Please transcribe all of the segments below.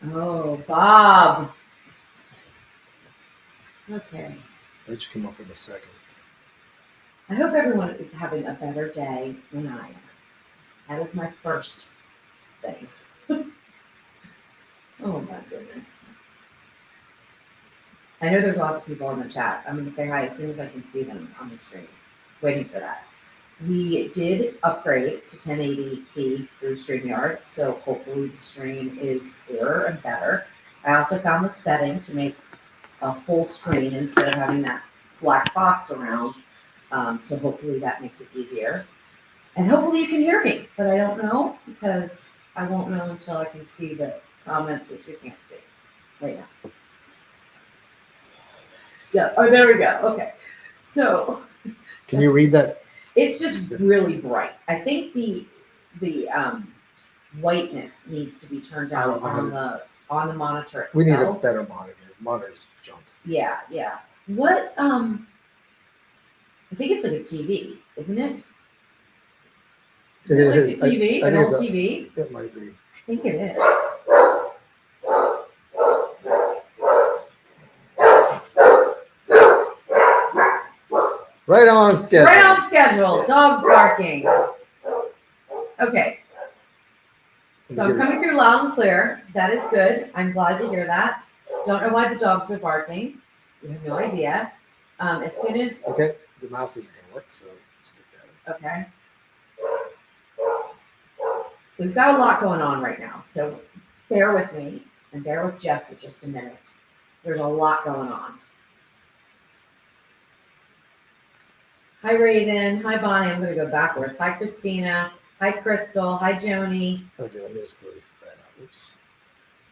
Oh, Bob. Okay. That should come up in a second. I hope everyone is having a better day than I am. That is my first thing. Oh my goodness. I know there's lots of people in the chat. I'm going to say hi as soon as I can see them on the screen. Waiting for that. We did upgrade to 1080p through StreamYard, so hopefully the stream is clearer and better. I also found the setting to make a full screen instead of having that black box around. So hopefully that makes it easier. And hopefully you can hear me, but I don't know because I won't know until I can see the comments, which you can't see right now. So, oh, there we go. Okay. So Can you read that? it's just really bright. I think the whiteness needs to be turned down on the monitor itself. We need a better monitor. Monitor's junk. Yeah, yeah. What I think it's like a TV, isn't it? Is it like a TV? An old TV? It might be. I think it is. Right on schedule. Right on schedule. Dogs barking. Okay. So I'm coming through loud and clear. That is good. I'm glad to hear that. Don't know why the dogs are barking. We have no idea. As soon as... Okay. The mouse isn't going to work, so skip that. Okay. We've got a lot going on right now, so bear with me and bear with Jeff for just a minute. There's a lot going on. Hi, Raven. Hi, Bonnie. I'm going to go backwards. Hi, Christina. Hi, Crystal. Hi, Joni. Okay, let me just close that out. Oops.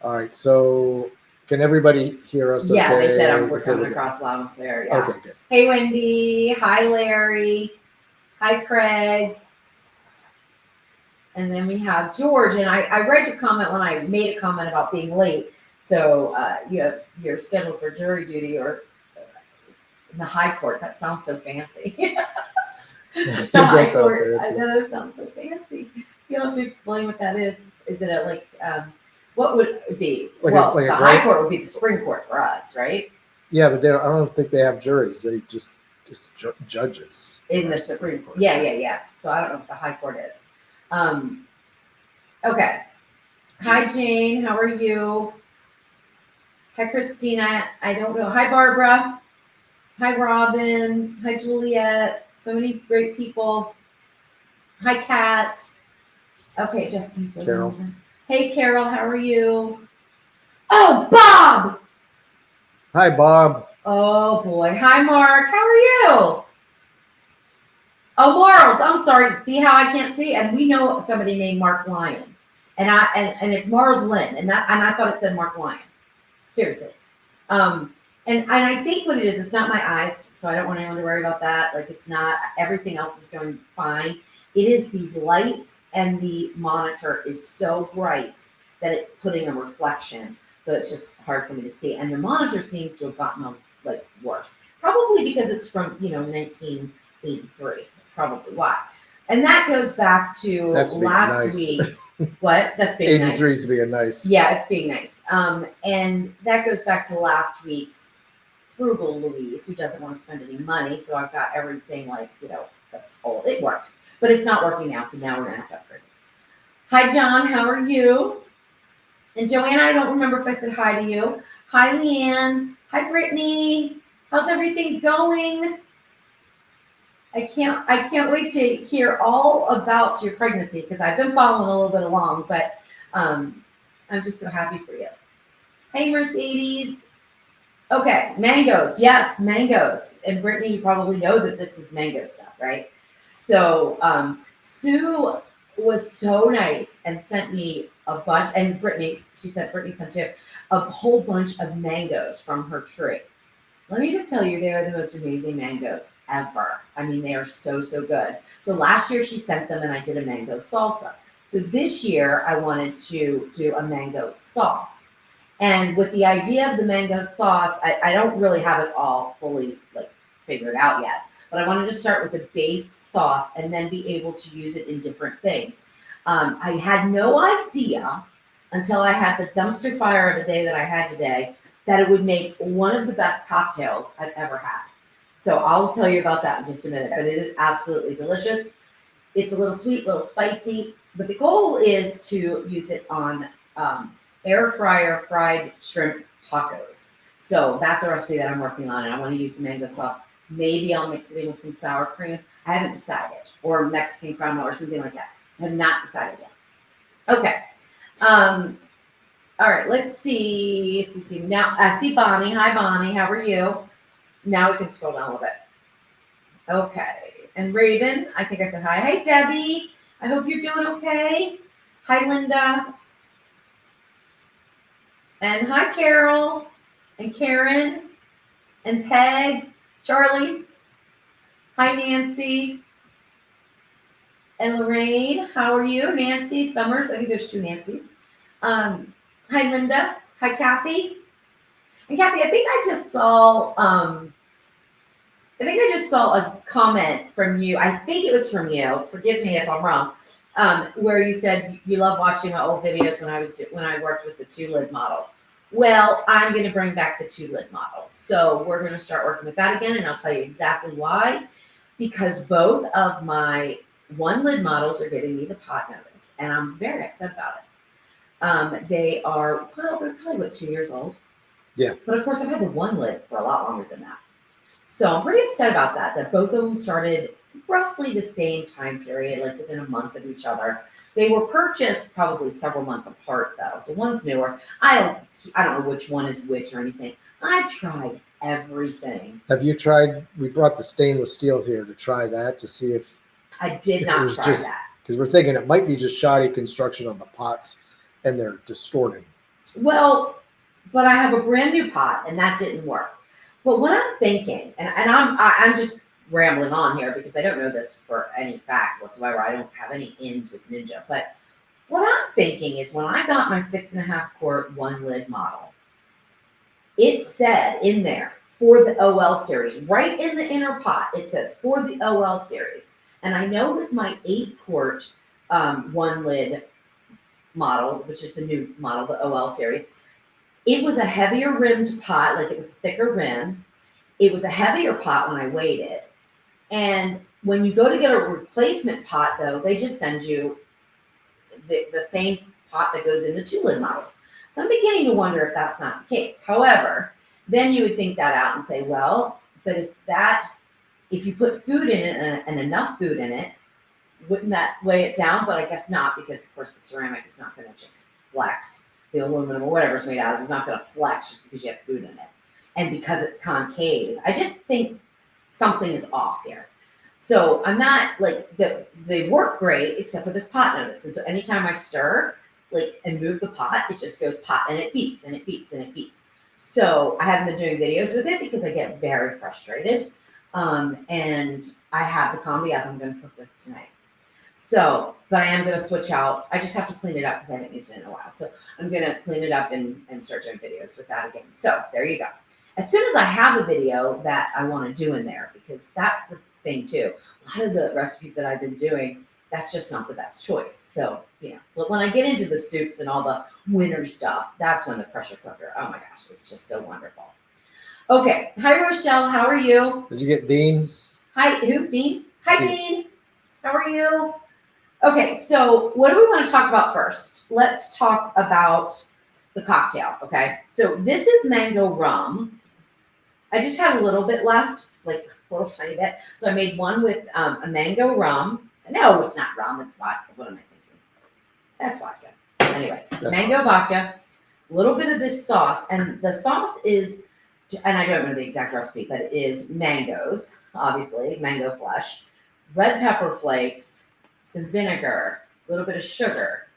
All right, so can everybody hear us? Yeah, okay? they said we're coming across loud and clear. Yeah. Okay, good. Hey, Wendy. Hi, Larry. Hi, Craig. And then we have George. And I read your comment when I made a comment about being late. So you're scheduled for jury duty or in the high court. That sounds so fancy. The high court. I know it sounds so fancy. You have to explain what that is. Is it what would it be? The high court would be the Supreme Court for us, right? Yeah, but I don't think they have juries. They just judges. In the Supreme Court. Yeah. So I don't know what the high court is. Okay. Hi, Jane. How are you? Hi, Christina. I don't know. Hi, Barbara. Hi, Robin. Hi, Juliet. So many great people. Hi, Kat. Okay, Jeff, can you say Carol. Something? Hey, Carol. How are you? Oh, Bob. Hi, Bob. Oh, boy. Hi, Mark. How are you? Oh, Marls. I'm sorry. See how I can't see? And we know somebody named Mark Lyon. And it's Mars Lynn. And I thought it said Mark Lyon. Seriously. And I think what it is, it's not my eyes, so I don't want anyone to worry about that. Like, it's not, everything else is going fine. It is these lights, and the monitor is so bright that it's putting a reflection. So it's just hard for me to see. And the monitor seems to have gotten worse. Probably because it's from, 1983. That's probably why. And that goes back to last week. What? That's being 83 nice. 83 is being nice. Yeah, it's being nice. And that goes back to last week's frugal Louise, who doesn't want to spend any money. So I've got everything that's old. It works, but it's not working now. So now we're gonna have to upgrade it. Hi, John. How are you? And Joanna, I don't remember if I said hi to you. Hi, Leanne. Hi, Brittany. How's everything going? I can't wait to hear all about your pregnancy because I've been following a little bit along, but I'm just so happy for you. Hey, Mercedes. Okay, mangoes. Yes, mangoes. And Brittany, you probably know that this is mango stuff, right? So Sue was so nice and sent me a bunch, and Brittany sent too, a whole bunch of mangoes from her tree. Let me just tell you, they are the most amazing mangoes ever. I mean, they are so, so good. So last year she sent them and I did a mango salsa. So this year I wanted to do a mango sauce. And with the idea of the mango sauce, I don't really have it all fully figured out yet. But I wanted to start with a base sauce and then be able to use it in different things. I had no idea until I had the dumpster fire of the day that I had today, that it would make one of the best cocktails I've ever had. So I'll tell you about that in just a minute, but it is absolutely delicious. It's a little sweet, a little spicy, but the goal is to use it on air fryer fried shrimp tacos. So that's a recipe that I'm working on, and I want to use the mango sauce. Maybe I'll mix it in with some sour cream. I haven't decided, or Mexican caramel or something like that. I have not decided yet. Okay. All right, let's see if we can now. I see Bonnie. Hi, Bonnie. How are you? Now we can scroll down a little bit. Okay. And Raven, I think I said hi. Hey, Debbie. I hope you're doing okay. Hi, Linda. And hi, Carol. And Karen. And Peg. Charlie. Hi, Nancy. And Lorraine. How are you? Nancy Summers. I think there's two Nancys. Hi, Linda. Hi, Kathy. And Kathy, I think I just saw a comment from you. I think it was from you. Forgive me if I'm wrong. Where you said you love watching my old videos when I worked with the 2-lid model. Well, I'm going to bring back the 2-lid model. So we're going to start working with that again, and I'll tell you exactly why. Because both of my 1-lid models are giving me the pot notice, and I'm very upset about it. They're probably 2 years old. Yeah. But of course, I've had the 1-lid for a lot longer than that. So I'm pretty upset about that both of them started roughly the same time period, like within a month of each other. They were purchased probably several months apart though. So one's newer. I don't know which one is which or anything. I've tried everything. Have you tried, we brought the stainless steel here to try that to see if. I did not try that. Because we're thinking it might be just shoddy construction on the pots and they're distorting. Well, but I have a brand new pot and that didn't work. But what I'm thinking, and I'm just rambling on here because I don't know this for any fact whatsoever. I don't have any ins with Ninja. But what I'm thinking is when I got my 6.5 quart 1-lid model, it said in there for the OL series, right in the inner pot, it says for the OL series. And I know with my 8 quart 1-lid model, which is the new model, the OL series, it was a heavier rimmed pot, like it was a thicker rim. It was a heavier pot when I weighed it. And when you go to get a replacement pot, though, they just send you the same pot that goes in the 2-lid models. So I'm beginning to wonder if that's not the case. However, then you would think that out and say, well, but if you put food in it and enough food in it, wouldn't that weigh it down? But I guess not, because of course the ceramic is not going to just flex. The aluminum or whatever it's made out of is not going to flex just because you have food in it. And because it's concave, I just think something is off here. So I'm not like, they work great except for this pot notice. And so anytime I stir and move the pot, it just goes pot and it beeps and it beeps and it beeps. So I haven't been doing videos with it because I get very frustrated. And I have the combi up I'm going to cook with tonight. So, but I am going to switch out. I just have to clean it up because I haven't used it in a while. So I'm going to clean it up and start doing videos with that again. So there you go. As soon as I have a video that I want to do in there, because that's the thing too. A lot of the recipes that I've been doing, that's just not the best choice. So, but when I get into the soups and all the winter stuff, that's when the pressure cooker, oh my gosh, it's just so wonderful. Okay. Hi, Rochelle. How are you? Did you get Dean? Hi, who? Dean? Hi, Dean. How are you? Okay, so what do we want to talk about first? Let's talk about the cocktail, okay? So this is mango rum. I just had a little bit left, like a little tiny bit. So I made one with a mango rum. No, it's not rum, it's vodka. What am I thinking? That's vodka. Anyway, mango vodka, a little bit of this sauce. And the sauce is, and I don't know the exact recipe, but it is mangoes, obviously, mango flesh, red pepper flakes, some vinegar, a little bit of sugar.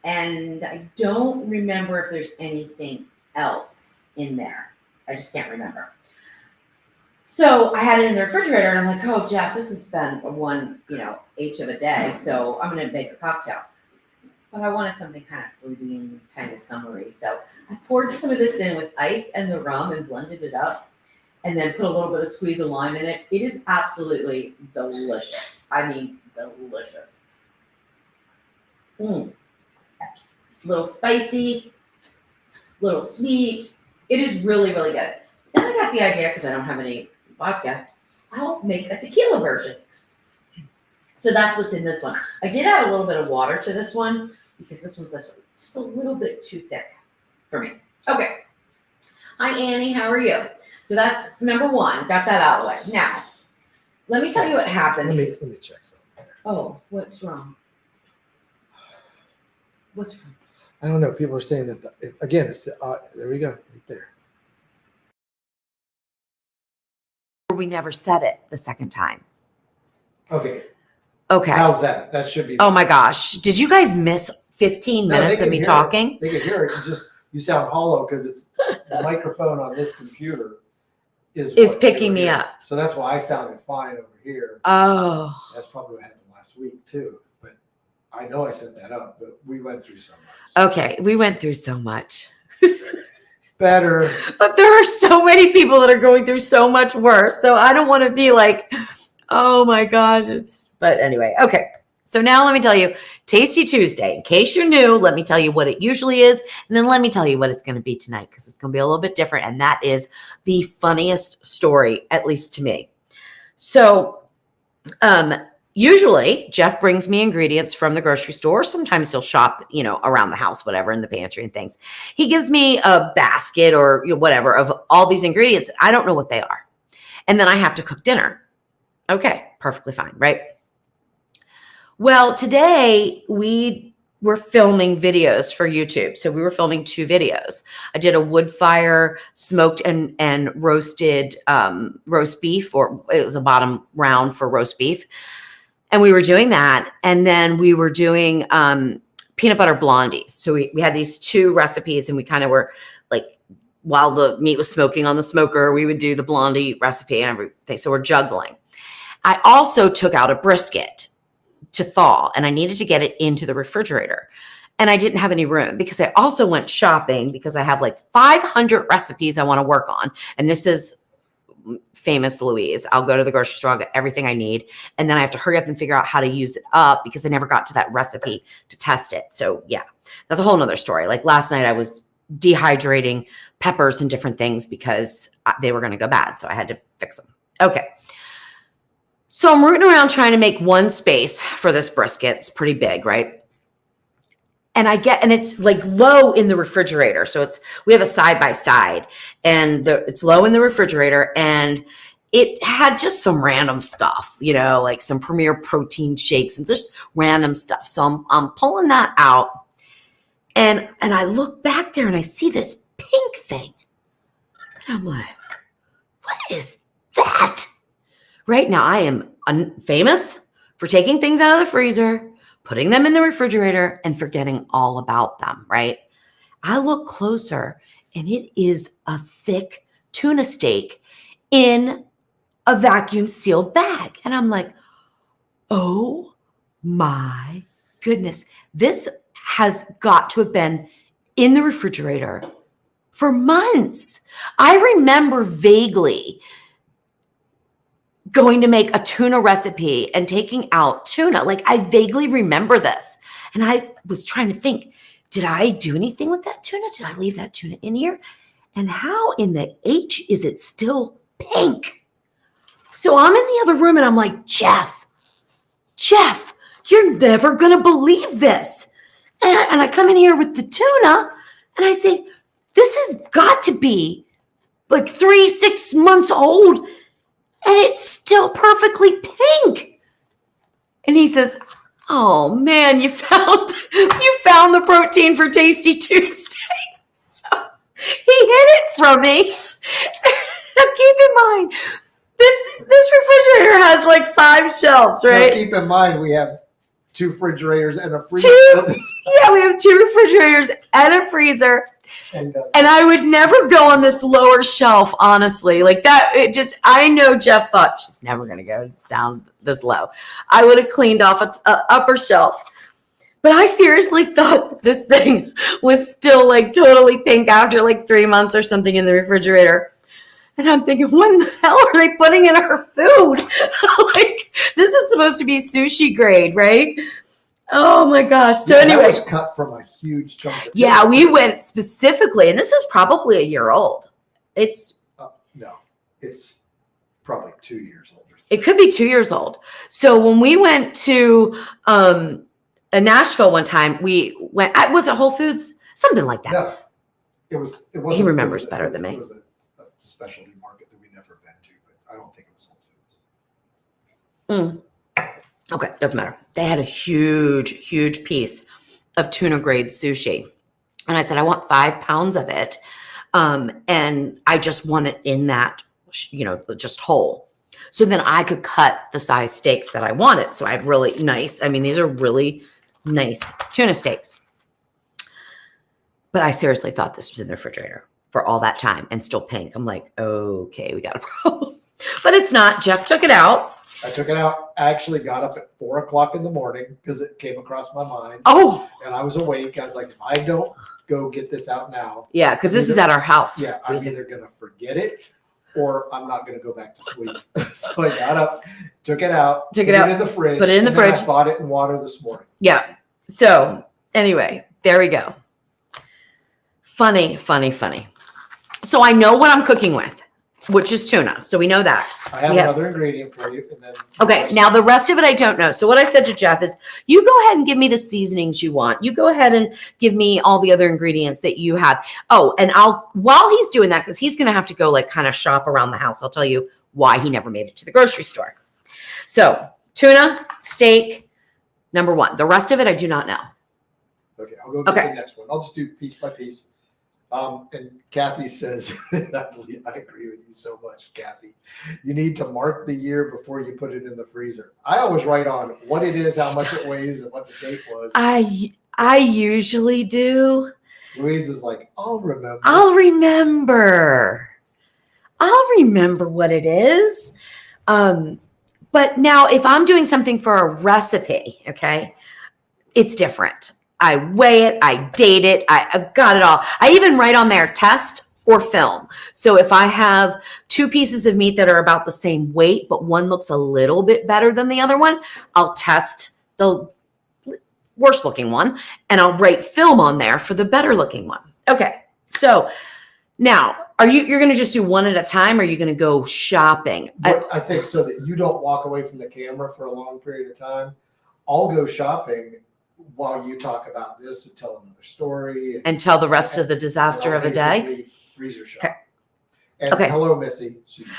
And I don't remember if there's anything else in there. I just can't remember. So I had it in the refrigerator and I'm like, oh, Jeff, this has been one, H of a day. So I'm going to make a cocktail. But I wanted something kind of fruity and kind of summery. So I poured some of this in with ice and the rum and blended it up. And then put a little bit of squeeze of lime in it. It is absolutely delicious. I mean, delicious. little spicy, little sweet. It is really, really good. Then I got the idea, because I don't have any vodka, I'll make a tequila version. So that's what's in this one. I did add a little bit of water to this one because this one's just a little bit too thick for me. Okay. Hi, Annie. How are you? So that's number one. Got that out of the way. Now, let me tell you what happened. Let me check something. Oh, what's wrong? What's wrong? I don't know. People are saying that, again, it's, there we go, right there. We never said it the second time. Okay. Okay. How's that? That should be. Oh my gosh. Did you guys miss 15 minutes of me talking? They can hear it. It's just, you sound hollow because it's the microphone on this computer is picking me up. So that's why I sounded fine over here. Oh. That's probably what happened last week too. But I know I set that up, but we went through so much. Okay. We went through so much. Better. But there are so many people that are going through so much worse. So I don't want to be like, oh my gosh. But anyway, okay. So now let me tell you, Tasty Tuesday. In case you're new, let me tell you what it usually is. And then let me tell you what it's going to be tonight, because it's going to be a little bit different. And that is the funniest story, at least to me. So usually Jeff brings me ingredients from the grocery store. Sometimes he'll shop, around the house, whatever, in the pantry and things. He gives me a basket or whatever of all these ingredients. I don't know what they are. And then I have to cook dinner. Okay, perfectly fine, right? Well, today we were filming videos for YouTube. So we were filming 2 videos. I did a wood fire smoked and roasted roast beef, or it was a bottom round for roast beef. And we were doing that. And then we were doing peanut butter blondies. So we had these 2 recipes, and we kind of were like, while the meat was smoking on the smoker, we would do the blondie recipe and everything. So we're juggling. I also took out a brisket to thaw, and I needed to get it into the refrigerator. And I didn't have any room because I also went shopping because I have like 500 recipes I want to work on. And this is famous Louise. I'll go to the grocery store, I'll get everything I need. And then I have to hurry up and figure out how to use it up because I never got to that recipe to test it. So yeah, that's a whole nother story. Like last night I was dehydrating peppers and different things because they were going to go bad. So I had to fix them. Okay. So I'm rooting around trying to make one space for this brisket. It's pretty big, right? And it's like low in the refrigerator. So we have a side by side, and it's low in the refrigerator, and it had just some random stuff, like some Premier protein shakes and just random stuff. So I'm pulling that out, and I look back there and I see this pink thing, and I'm like, what is that? Right now, I am famous for taking things out of the freezer, putting them in the refrigerator, and forgetting all about them, right? I look closer, and it is a thick tuna steak in a vacuum sealed bag. And I'm like, oh my goodness. This has got to have been in the refrigerator for months. I remember vaguely going to make a tuna recipe and taking out tuna. Like I vaguely remember this. And I was trying to think, did I do anything with that tuna? Did I leave that tuna in here? And how in the H is it still pink? So I'm in the other room and I'm like, Jeff, you're never going to believe this. And I come in here with the tuna and I say, this has got to be like 3-6 months old. And it's still perfectly pink. And he says, oh man, you found the protein for Tasty Tuesday. So he hid it from me. Now keep in mind, this refrigerator has like 5 shelves, right? Now keep in mind, we have 2 refrigerators and a freezer. Yeah, we have 2 refrigerators and a freezer. And I would never go on this lower shelf, honestly. Like that, I know Jeff thought she's never going to go down this low. I would have cleaned off an upper shelf. But I seriously thought this thing was still like totally pink after like 3 months or something in the refrigerator. And I'm thinking, when the hell are they putting in our food? Like, this is supposed to be sushi grade, right? Oh my gosh. So Yeah, anyway. that was cut from a huge chunk of Yeah, tape. we went specifically, and this is probably a year old. No, it's probably 2 years older. It could be 2 years old. So when we went to Nashville one time, we went, was it Whole Foods? Something like that. No, it wasn't. He remembers it was- better it was- than me. It was a specialty market that we'd never been to, but I don't think it was Whole Foods. Okay, doesn't matter. They had a huge piece of tuna grade sushi. And I said, I want 5 pounds of it. And I just want it in that, just whole. So then I could cut the size steaks that I wanted. So I had really nice, these are really nice tuna steaks. But I seriously thought this was in the refrigerator for all that time and still pink. I'm like, okay, we got a problem. But it's not. Jeff took it out. I took it out. I actually got up at 4 o'clock in the morning because it came across my mind. Oh, And I was awake. I was like, if I don't go get this out now. yeah, because this is at our house. Yeah, I'm either going to forget it or I'm not going to go back to sleep. So I got up, took it out, Took it out, in the fridge. put it in the and then fridge. I thawed it in water this morning. Yeah. So anyway, there we go. Funny. So I know what I'm cooking with, which is tuna. So we know that. I have Yeah. another ingredient for you. And then Okay. Now the rest of it, I don't know. So what I said to Jeff is, you go ahead and give me the seasonings you want. You go ahead and give me all the other ingredients that you have. Oh, and while he's doing that, because he's going to have to go like kind of shop around the house, I'll tell you why he never made it to the grocery store. So tuna, steak, number 1. The rest of it, I do not know. Okay, I'll go get Okay. the next one. I'll just do piece by piece. And Kathy says, I agree with you so much, Kathy. You need to mark the year before you put it in the freezer. I always write on what it is, how much it weighs, and what the date was. I usually do. Louise is like, I'll remember. I'll remember what it is. But now if I'm doing something for a recipe, okay, it's different. I weigh it, I date it, I've got it all. I even write on there test or film. So if I have 2 pieces of meat that are about the same weight, but one looks a little bit better than the other one, I'll test the worst looking one and I'll write film on there for the better looking one. Okay. So now you're going to just do one at a time, or are you going to go shopping? But I think so that you don't walk away from the camera for a long period of time. I'll go shopping while you talk about this and tell another story. And tell the rest of the disaster of the day? Basically freezer shop. Okay. And Okay. hello, Missy.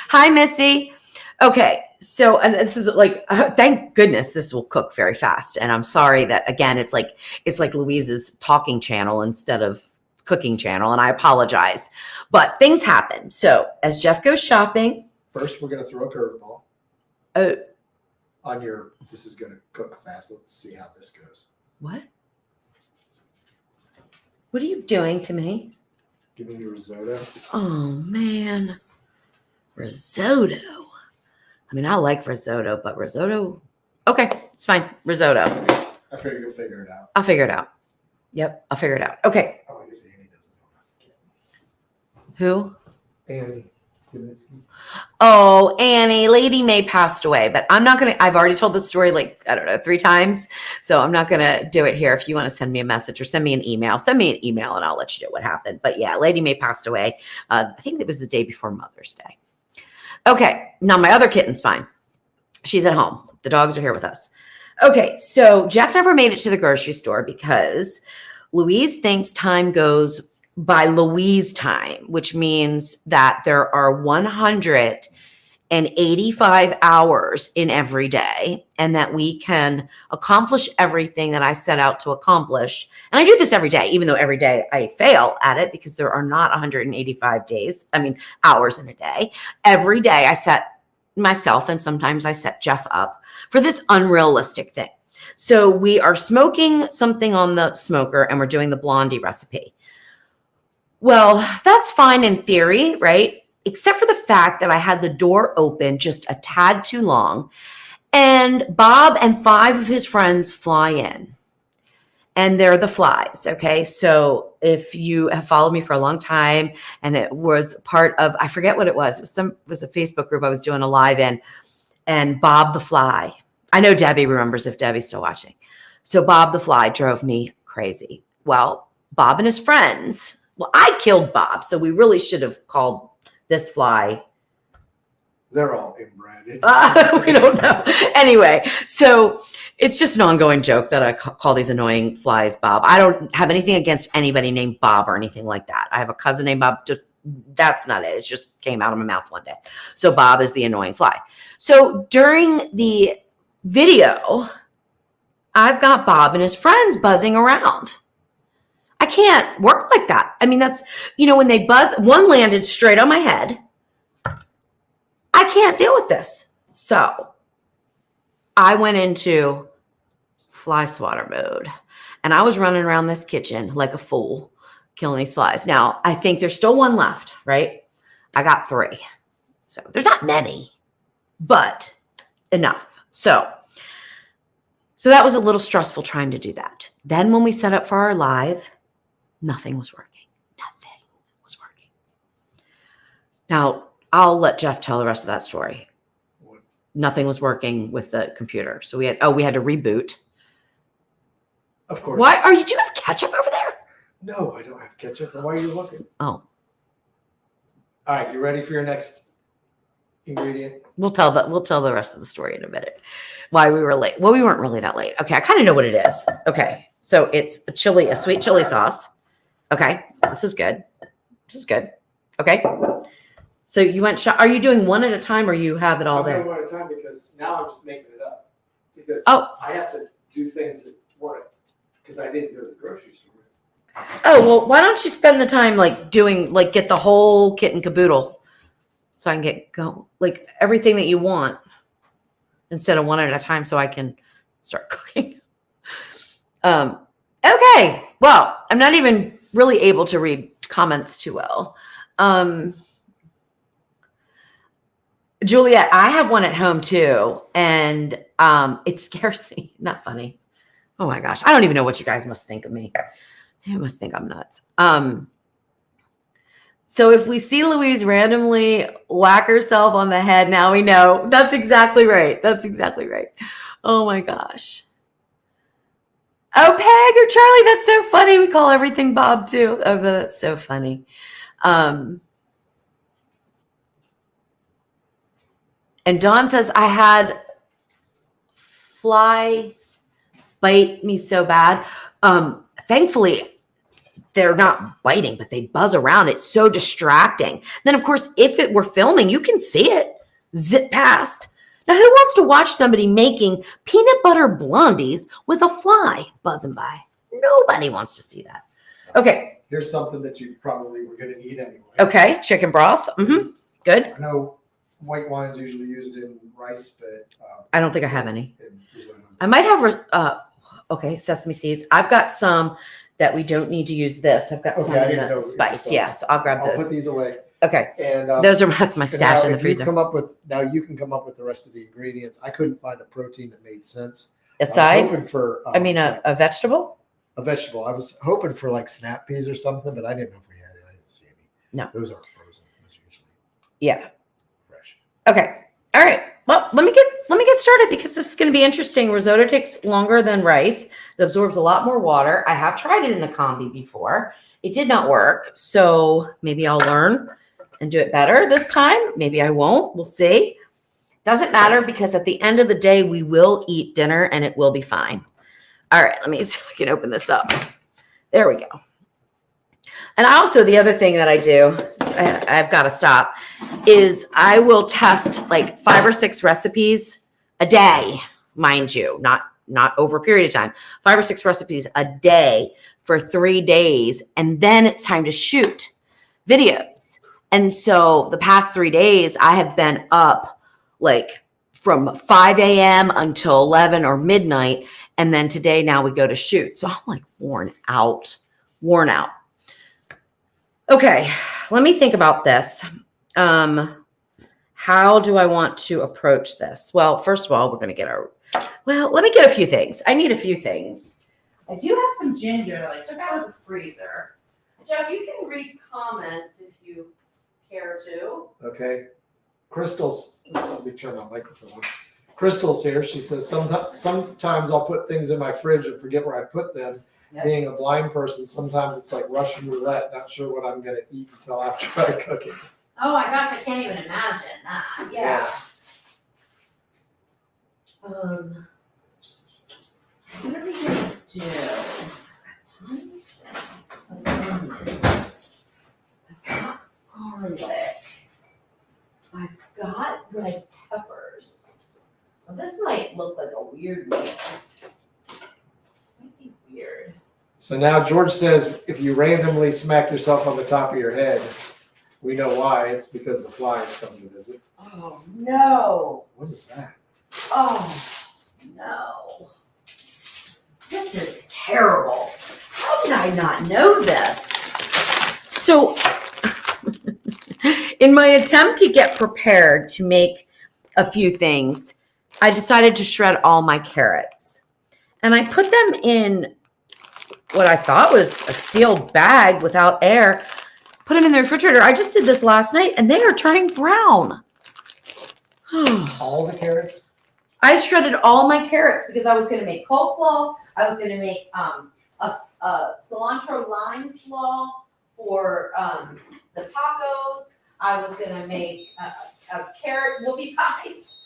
Hi, Missy. Okay. So, and this is like, thank goodness this will cook very fast. And I'm sorry that, again, it's like Louise's talking channel instead of cooking channel. And I apologize, but things happen. So as Jeff goes shopping. First, we're going to throw a curveball. On your, this is going to cook fast. Let's see how this goes. What? What are you doing to me? Giving you risotto. Oh, man. Risotto. I mean, I like risotto, but risotto. Okay, it's fine. Risotto. I figure you'll figure it out. I'll figure it out. Yep, I'll figure it out. Okay. Oh, I guess Annie doesn't know. Who? Annie. Kaminsky. Oh, Annie, Lady May passed away, but I'm not going to, I've already told this story like, I don't know, 3 times. So I'm not going to do it here. If you want to send me a message or send me an email and I'll let you know what happened. But yeah, Lady May passed away. I think it was the day before Mother's Day. Okay. Now my other kitten's fine. She's at home. The dogs are here with us. Okay. So Jeff never made it to the grocery store because Louise thinks time goes by Louise time, which means that there are 185 hours in every day and that we can accomplish everything that I set out to accomplish. And I do this every day, even though every day I fail at it because there are not 185 hours in a day. Every day I set myself, and sometimes I set Jeff up for this unrealistic thing. So we are smoking something on the smoker and we're doing the blondie recipe. Well, that's fine in theory, right? Except for the fact that I had the door open just a tad too long and Bob and 5 of his friends fly in and they're the flies. Okay. So if you have followed me for a long time and it was part of, I forget what it was. It was a Facebook group I was doing a live in, and Bob the fly. I know Debbie remembers if Debbie's still watching. So Bob the fly drove me crazy. Well, Bob and his friends, well, I killed Bob, so we really should have called this fly. They're all inbred. We don't know. Anyway, so it's just an ongoing joke that I call these annoying flies Bob. I don't have anything against anybody named Bob or anything like that. I have a cousin named Bob. Just that's not it. It just came out of my mouth one day. So Bob is the annoying fly. So during the video, I've got Bob and his friends buzzing around. I can't work like that. I mean, that's, when they buzz, one landed straight on my head. I can't deal with this. So I went into fly swatter mode and I was running around this kitchen like a fool, killing these flies. Now, I think there's still one left, right? I got 3. So there's not many, but enough. So that was a little stressful trying to do that. Then when we set up for our live, nothing was working. Nothing was working. Now, I'll let Jeff tell the rest of that story. What? Nothing was working with the computer. So we had to reboot. Of course. Why do you have ketchup over there? No, I don't have ketchup. Why are you looking? Oh. All right, you ready for your next ingredient? We'll tell the rest of the story in a minute. Why we were late. Well, we weren't really that late. Okay, I kind of know what it is. Okay. So it's a sweet chili sauce. Okay. This is good. Okay. So you went are you doing one at a time or you have it all there? I'm doing one at a time because now I'm just making it up. Because I have to do things that work because I didn't go to the grocery store. Oh, well, why don't you spend the time get the whole kit and caboodle so I can get everything that you want instead of one at a time so I can start cooking. Okay. Well, I'm not even really able to read comments too well. Juliet, I have one at home too, and it scares me. Not funny. Oh my gosh. I don't even know what you guys must think of me. You must think I'm nuts. So if we see Louise randomly whack herself on the head, now we know. That's exactly right. Oh my gosh. Oh, Peg or Charlie, that's so funny. We call everything Bob too. Oh, that's so funny. And Dawn says, I had fly bite me so bad. Thankfully, they're not biting, but they buzz around. It's so distracting. Then, of course, if it were filming, you can see it zip past. Now, who wants to watch somebody making peanut butter blondies with a fly buzzing by? Nobody wants to see that. Okay. Here's something that you probably were going to need anyway. Okay. Chicken broth. Mm-hmm. Good. I know white wine's usually used in rice, but I don't think I have any. I might have, sesame seeds. I've got some that we don't need to use this. I've got some in the spice. Yeah, so I'll grab I'll those. put these away. Okay. And that's my stash in the freezer. You can come up with the rest of the ingredients. I couldn't find a protein that made sense. Aside? I was hoping for a vegetable? A vegetable. I was hoping for like snap peas or something, but I didn't know if we had it. I didn't see any. No. Those aren't frozen. Those are usually fresh. Okay. All right. Well, let me get started because this is going to be interesting. Risotto takes longer than rice. It absorbs a lot more water. I have tried it in the combi before. It did not work. So maybe I'll learn and do it better this time. Maybe I won't. We'll see. Doesn't matter because at the end of the day, we will eat dinner and it will be fine. All right. Let me see if I can open this up. There we go. And the other thing that I do, I've got to stop, is I will test like 5 or 6 recipes a day, mind you, not over a period of time, 5 or 6 recipes a day for 3 days. And then it's time to shoot videos. And so the past 3 days, I have been up like from 5 a.m. until 11 or midnight. And then today, now we go to shoot. So I'm like worn out. Okay, let me think about this. How do I want to approach this? Well, first of all, we're going to get let me get a few things. I need a few things. I do have some ginger that I took out of the freezer. Jeff, you can read comments if you care to. Okay. Crystal's, let me turn my microphone on. Crystal's here. She says, sometimes I'll put things in my fridge and forget where I put them. Yep. Being a blind person, sometimes it's like Russian roulette, not sure what I'm gonna eat until after I cook it. Oh my gosh, I can't even imagine that. Yeah. What are we gonna do? I've got tons of onions. I've got garlic. I've got red peppers. Well, this might look like a weird meal. Might be weird. So now George says, if you randomly smack yourself on the top of your head, we know why. It's because the flies come to visit. Oh no. What is that? Oh no. This is terrible. How did I not know this? So, in my attempt to get prepared to make a few things, I decided to shred all my carrots. And I put them in what I thought was a sealed bag without air, put them in the refrigerator. I just did this last night and they are turning brown. All the carrots? I shredded all my carrots because I was going to make coleslaw. I was going to make a cilantro lime slaw for the tacos. I was going to make a carrot whoopie pies.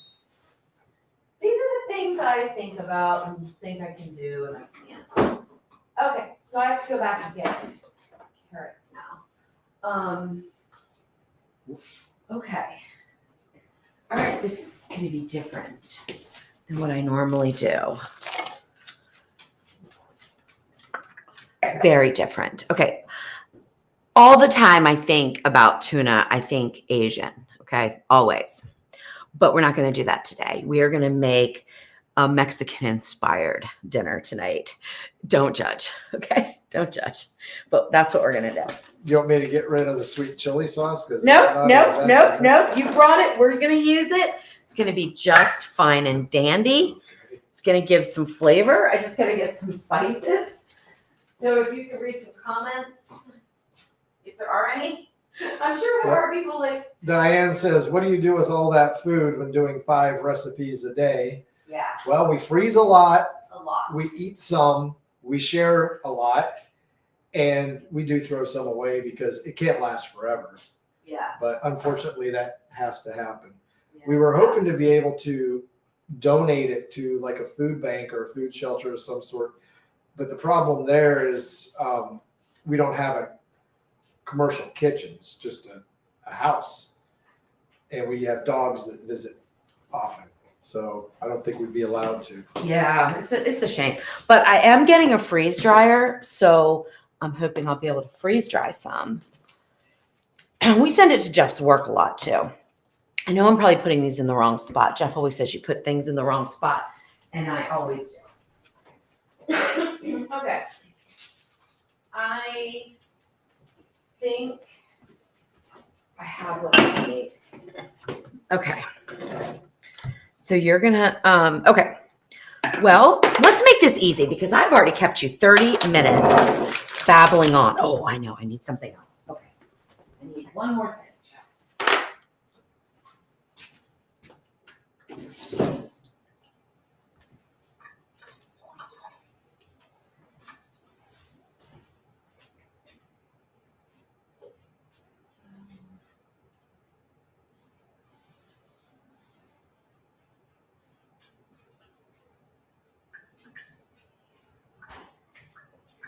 These are the things I think about and think I can do, and I can't. Okay, so I have to go back and get carrots now. Okay. All right, this is going to be different Than what I normally do. Very different. Okay. All the time I think about tuna, I think Asian. Okay. Always. But we're not going to do that today. We are going to make a Mexican inspired dinner tonight. Don't judge. Okay. Don't judge. But that's what we're going to do. You want me to get rid of the sweet chili sauce? Nope. You brought it. We're going to use it. It's going to be just fine and dandy. It's going to give some flavor. I just got to get some spices. So if you could read some comments, if there are any. I'm sure there are people like. Diane says, what do you do with all that food when doing 5 recipes a day? Yeah, Well, we freeze a lot. a lot. We eat some. We share a lot. And we do throw some away because it can't last forever. Yeah. But unfortunately, that has to happen. Yeah, We were so- hoping to be able to donate it to like a food bank or a food shelter of some sort. But the problem there is we don't have a commercial kitchen. It's just a house. And we have dogs that visit often. So I don't think we'd be allowed to. Yeah, it's a shame. But I am getting a freeze dryer, so I'm hoping I'll be able to freeze dry some. And we send it to Jeff's work a lot too. I know I'm probably putting these in the wrong spot. Jeff always says you put things in the wrong spot, and I always do. Okay. I think I have what I need. Okay. So you're gonna, okay. Well, let's make this easy because I've already kept you 30 minutes babbling on. Oh, I know. I need something else. Okay. I need one more thing, Jeff.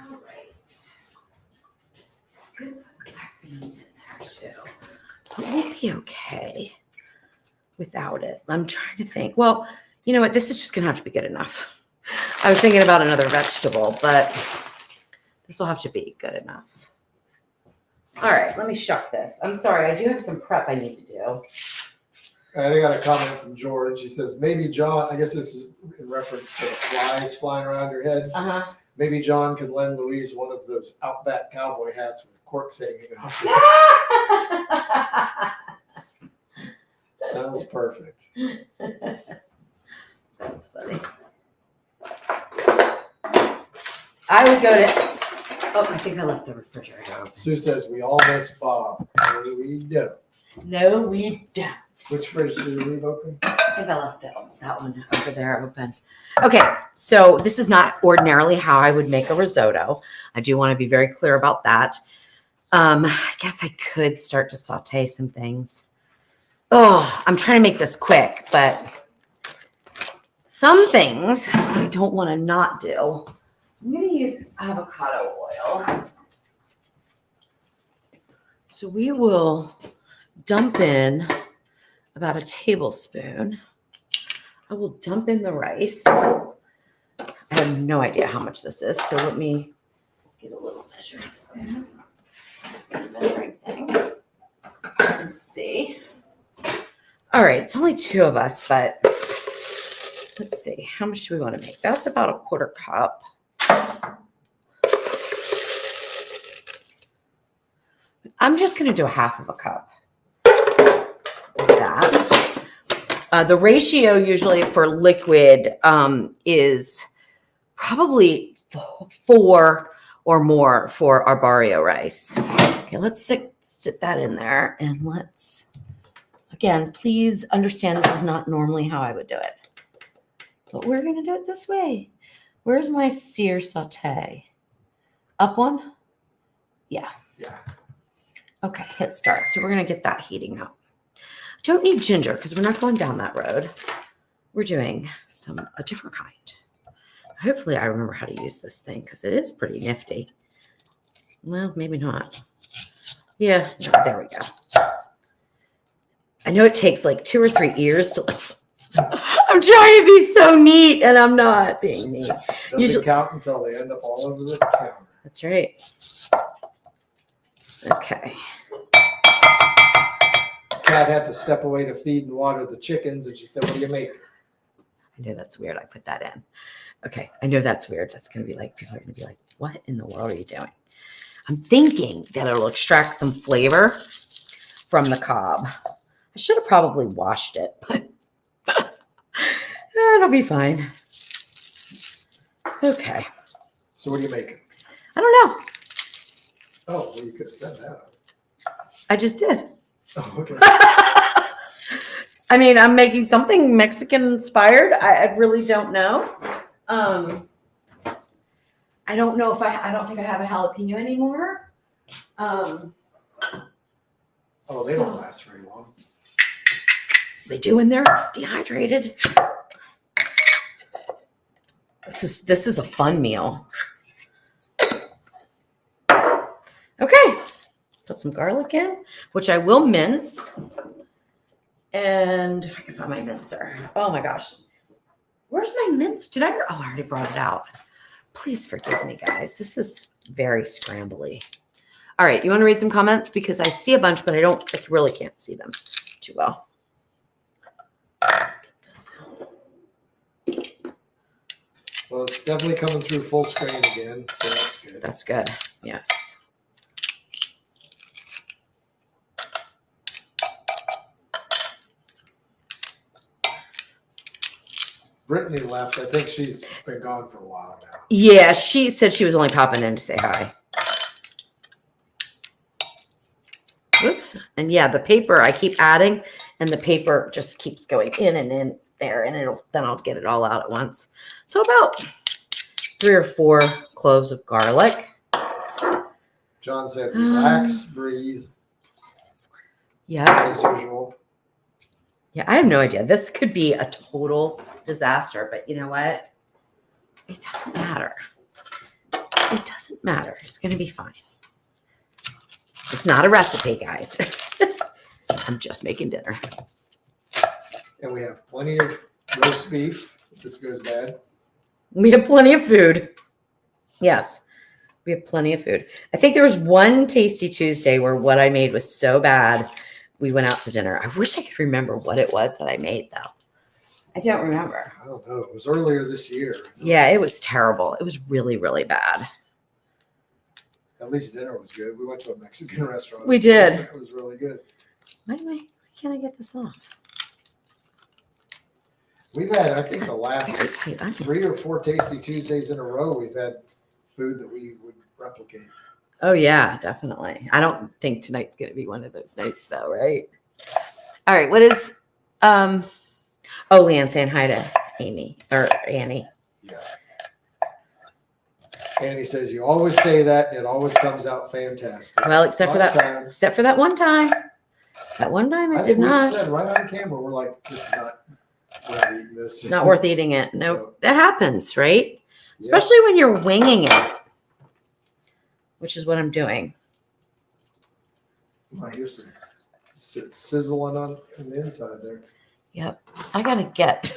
All right. Good black beans in there too. But we'll be okay without it. I'm trying to think. Well, you know what? This is just gonna have to be good enough. I was thinking about another vegetable, but this will have to be good enough. All right, let me shuck this. I'm sorry, I do have some prep I need to do. I got a comment from George. He says, maybe John, I guess this is in reference to the flies flying around your head. Uh-huh. Maybe John can lend Louise one of those Outback cowboy hats with corks hanging off. Sounds perfect. That's funny. I would go to, oh, I think I left the refrigerator open. Sue says, we all miss Bob. No, we don't. No, we don't. Which fridge did you leave open? I think I left that one over there open. Okay, so this is not ordinarily how I would make a risotto. I do want to be very clear about that. I guess I could start to saute some things. Oh, I'm trying to make this quick, but some things I don't want to not do. I'm going to use avocado oil. So we will dump in about a tablespoon. I will dump in the rice. I have no idea how much this is, so let me get a little measuring spoon. Get a measuring thing. Let's see. All right, it's only 2 of us, but let's see. How much do we want to make? That's about a 1/4 cup. I'm just going to do a 1/2 cup. Like that. The ratio usually for liquid is probably 4 or more for our barrio rice. Okay, let's stick that in there, and let's, again, please understand this is not normally how I would do it, but we're going to do it this way. Where's my sear saute? Up one? Yeah. Yeah. Okay, hit start. So we're going to get that heating up. Don't need ginger because we're not going down that road. We're doing a different kind. Hopefully I remember how to use this thing because it is pretty nifty. Well, maybe not. Yeah, no, there we go. I know it takes like 2 or 3 years to I'm trying to be so neat and I'm not being neat. Doesn't count until they end up all over the counter. That's right. Okay. Cat had to step away to feed and water the chickens, and she said, "What do you make?" I know that's weird. I put that in. Okay. I know that's weird. That's going to be like, people are going to be like, what in the world are you doing? I'm thinking that it'll extract some flavor from the cob. I should have probably washed it, but it'll be fine. Okay. So what are you making? I don't know. Oh, well, you could have said that. I just did. Oh, okay. I mean, I'm making something Mexican inspired. I really don't know. I don't know if I don't think I have a jalapeno anymore. Oh, they don't last very long. They do when they're dehydrated. This is a fun meal. Okay. Put some garlic in, which I will mince. And if I can find my mincer. Oh my gosh. Where's my mince? Did I already brought it out. Please forgive me, guys. This is very scrambly. All right. You want to read some comments? Because I see a bunch, but I really can't see them too well. Well, it's definitely coming through full screen again, so that's good. That's good. Yes. Brittany left. I think she's been gone for a while now. Yeah, she said she was only popping in to say hi. Oops. And yeah, the paper I keep adding, and the paper just keeps going in and in there, and then I'll get it all out at once. So about 3 or 4 cloves of garlic. John said, "Relax, breathe." Yeah. As usual. Yeah, I have no idea. This could be a total disaster, but you know what? It doesn't matter. It doesn't matter. It's going to be fine. It's not a recipe, guys. I'm just making dinner. And we have plenty of roast beef if this goes bad. We have plenty of food. Yes, we have plenty of food. I think there was one Tasty Tuesday where what I made was so bad, we went out to dinner. I wish I could remember what it was that I made, though. I don't remember. I don't know. It was earlier this year. Yeah, it was terrible. It was really, really bad. At least dinner was good. We went to a Mexican restaurant. We did. It was really good. Why can't I get this off? We've had, I think, the last Very tight onion. 3 or 4 Tasty Tuesdays in a row, we've had food that we would replicate. Oh, yeah, definitely. I don't think tonight's going to be one of those nights, though, right? All right, what is, Oh, Leanne saying hi to Amy or Annie. Yeah. Annie says, you always say that and it always comes out fantastic. Well, except for that one time. That one time I did not. Said right on camera, we're like, this is not worth eating this. Not worth eating it. No, that happens, right? Especially when you're winging it, which is what I'm doing. Oh, here's some sizzling on the inside there. Yep. I gotta get.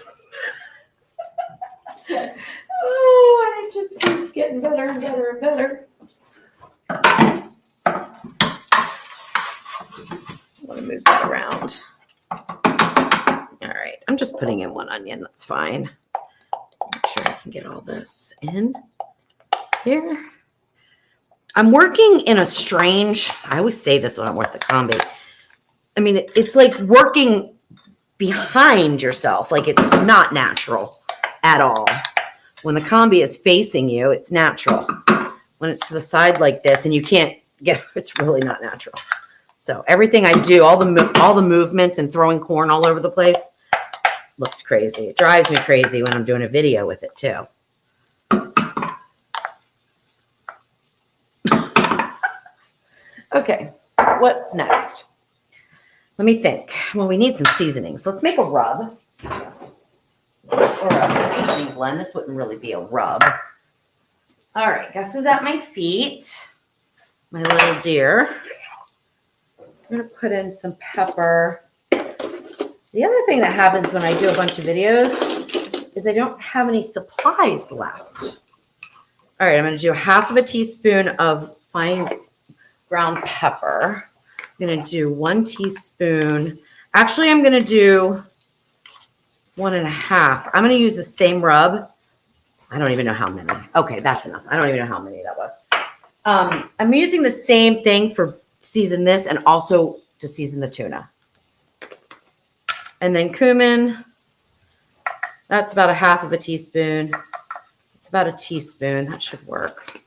Oh, and it just keeps getting better and better and better. I want to move that around. All right. I'm just putting in one onion. That's fine. Make sure I can get all this in here. I'm working in a strange, I always say this when I'm with the combi. I mean, it's like working behind yourself. Like it's not natural at all. When the combi is facing you, it's natural. When it's to the side like this and you can't get, it's really not natural. So everything I do, all the movements and throwing corn all over the place looks crazy. It drives me crazy when I'm doing a video with it too. Okay, what's next? Let me think. Well, we need some seasonings. Let's make a rub. Or a seasoning blend. This wouldn't really be a rub. All right, Gus is at my feet. My little dear. I'm going to put in some pepper. The other thing that happens when I do a bunch of videos is I don't have any supplies left. All right, I'm going to do 1/2 teaspoon of fine ground pepper. I'm going to do 1 teaspoon. Actually, I'm going to do 1.5. I'm going to use the same rub. I don't even know how many. Okay, that's enough. I don't even know how many that was. I'm using the same thing for season this and also to season the tuna. And then cumin. That's about 1/2 teaspoon. It's about a teaspoon. That should work.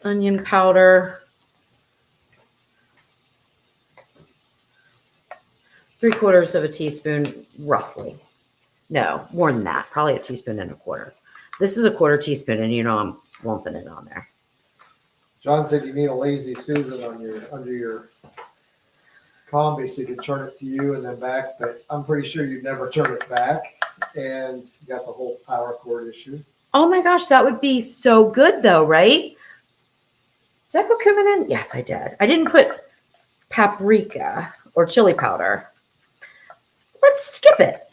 Onion powder. 3/4 teaspoon, roughly. No, more than that. Probably 1.25 teaspoons. This is 1/4 teaspoon, and you know I'm lumping it on there. John said you need a lazy Susan under your combi so you can turn it to you and then back, but I'm pretty sure you never turn it back, and you got the whole power cord issue. Oh my gosh, that would be so good though, right? Did I put cumin in? Yes, I did. I didn't put paprika or chili powder. Let's skip it.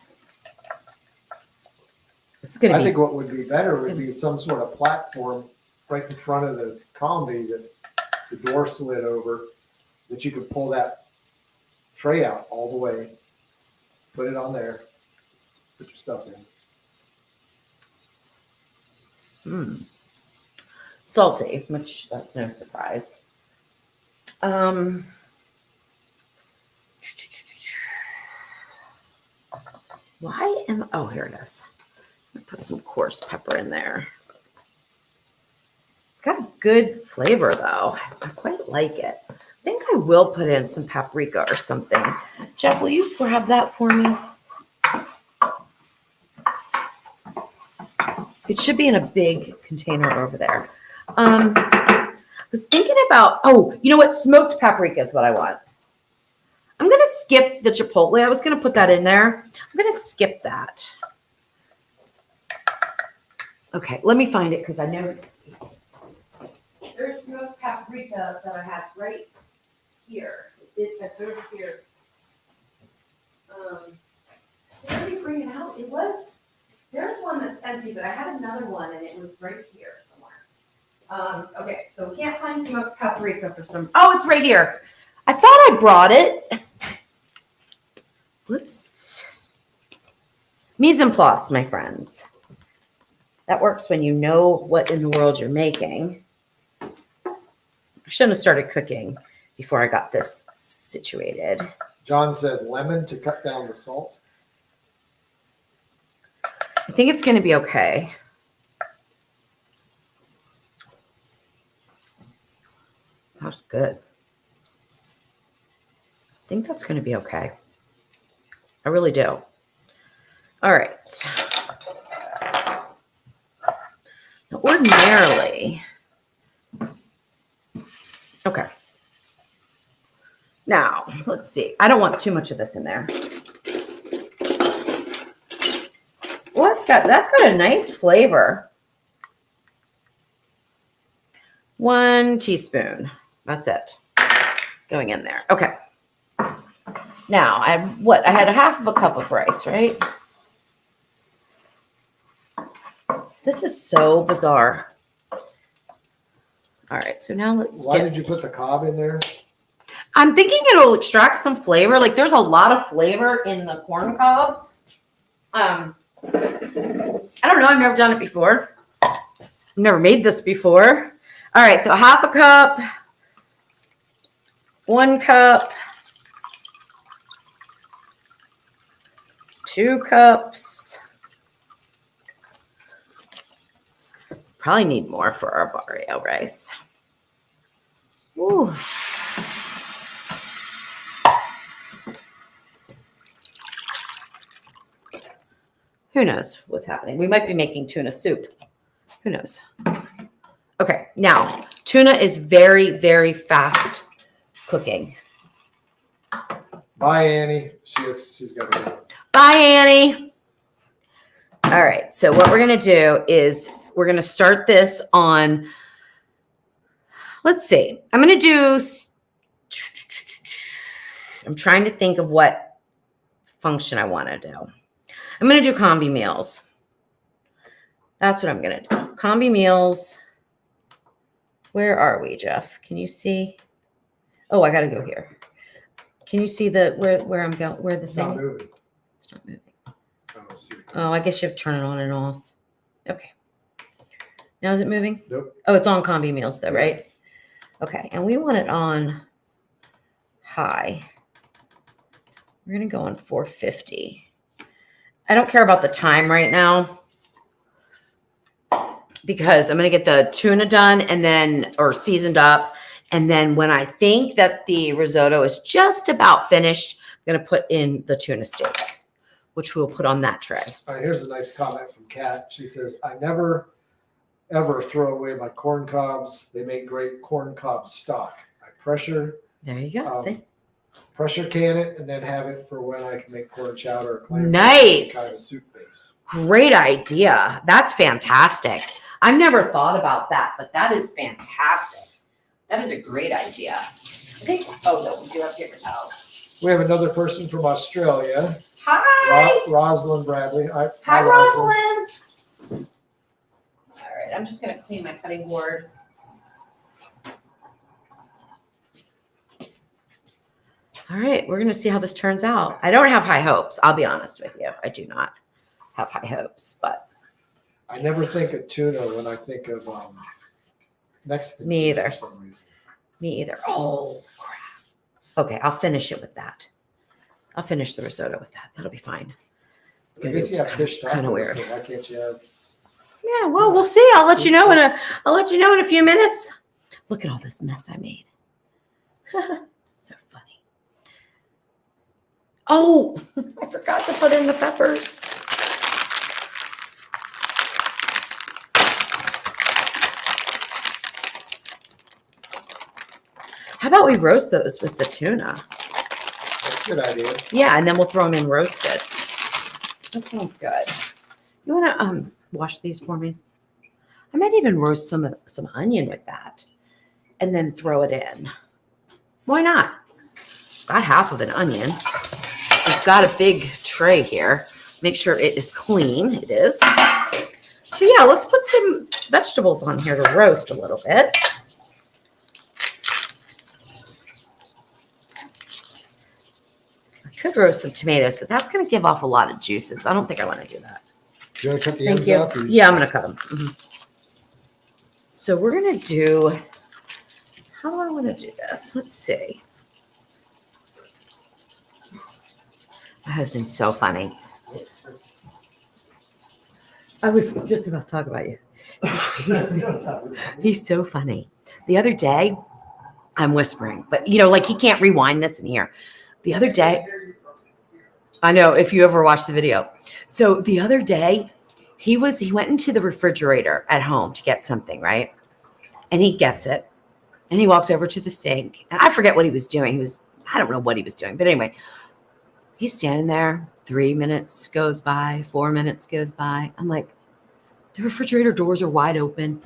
I think what would be better would be some sort of platform right in front of the combi that the door slid over, that you could pull that tray out all the way, put it on there, put your stuff in. Salty, which that's no surprise. Oh, here it is. I'm gonna put some coarse pepper in there. It's got a good flavor though. I quite like it. I think I will put in some paprika or something. Jeff, will you grab that for me? It should be in a big container over there. I was thinking about, you know what? Smoked paprika is what I want. I'm going to skip the chipotle. I was going to put that in there. I'm going to skip that. Okay, let me find it because I know there's smoked paprika that I have right here. It's over here. Did I bring it out? It was. There's one that's empty, but I had another one and it was right here somewhere. Okay, so we can't find smoked paprika for some. Oh, it's right here. I thought I brought it. Whoops. Mise en place, my friends. That works when you know what in the world you're making. I shouldn't have started cooking before I got this situated. John said lemon to cut down the salt. I think it's going to be okay. That's good. I think that's going to be okay. I really do. All right. Now, ordinarily, okay. Now, let's see. I don't want too much of this in there. Well, that's got a nice flavor. 1 teaspoon. That's it. Going in there. Okay. Now, I had a half of a cup of rice, right? This is so bizarre. All right, so now let's Why did you put the cob in there? I'm thinking it'll extract some flavor. Like there's a lot of flavor in the corn cob. I don't know. I've never done it before. I've never made this before. All right, so half a cup, 1 cup, 2 cups. Probably need more for our barrio rice. Ooh. Who knows what's happening? We might be making tuna soup. Who knows? Okay, now tuna is very, very fast cooking. Bye, Annie. She's got to go. Bye, Annie. All right, so what we're gonna do is we're gonna start this on, let's see, I'm trying to think of what function I wanna do. I'm gonna do combi meals. That's what I'm gonna do. Combi meals. Where are we, Jeff? Can you see? Oh, I gotta go here. Can you see where I'm going? Where the It's thing? not moving. It's not moving. I don't see it. Oh, I guess you have to turn it on and off. Okay. Now is it moving? Nope. Oh, it's on combi meals though, Yeah. right? Okay, and we want it on high. We're gonna go on 450. I don't care about the time right now because I'm gonna get the tuna done and then, or seasoned up. And then when I think that the risotto is just about finished, I'm gonna put in the tuna steak, which we'll put on that tray. All right, here's a nice comment from Kat. She says, I never, ever throw away my corn cobs. They make great corn cob stock. I pressure There you go. See? can it and then have it for when I can make corn chowder or clam. Nice. Kind of a soup base. Great idea. That's fantastic. I've never thought about that, but that is fantastic. That is a great idea. I think, oh no, we do have paper towels. We have another person from Australia, Hi. Rosalind Bradley. Hi, Rosalind. All right, I'm just gonna clean my cutting board. All right, we're gonna see how this turns out. I don't have high hopes. I'll be honest with you. I do not have high hopes, but I never think of tuna when I think of Mexican. Me food either. For some reason. me either. Oh crap. Okay, I'll finish it with that. I'll finish the risotto with that. That'll be fine. It's I gonna guess be you have fish tacos. kind of weird. So why can't you have? Yeah, well, we'll see. I'll let you know in a few minutes. Look at all this mess I made. So funny. Oh, I forgot to put in the peppers. How about we roast those with the tuna? That's a good idea. Yeah, and then we'll throw them in roasted. That sounds good. You want to wash these for me? I might even roast some onion with that, and then throw it in. Why not? Got half of an onion. We've got a big tray here. Make sure it is clean. It is. So yeah, let's put some vegetables on here to roast a little bit. Could roast some tomatoes, but that's going to give off a lot of juices. I don't think I want to do that. You want to cut the Thank ends you. up? Or Yeah, I'm going to cut them. So we're going to do, how do I want to do this? Let's see. My husband's so funny. I was just about to talk about you. He's so funny. The other day, I'm whispering, but like he can't rewind this in here. The other day, I know if you ever watch the video. So the other day, he went into the refrigerator at home to get something, right? And he gets it. And he walks over to the sink. And I forget what he was doing. I don't know what he was doing. But anyway, he's standing there. 3 minutes goes by, 4 minutes goes by. I'm like, the refrigerator doors are wide open.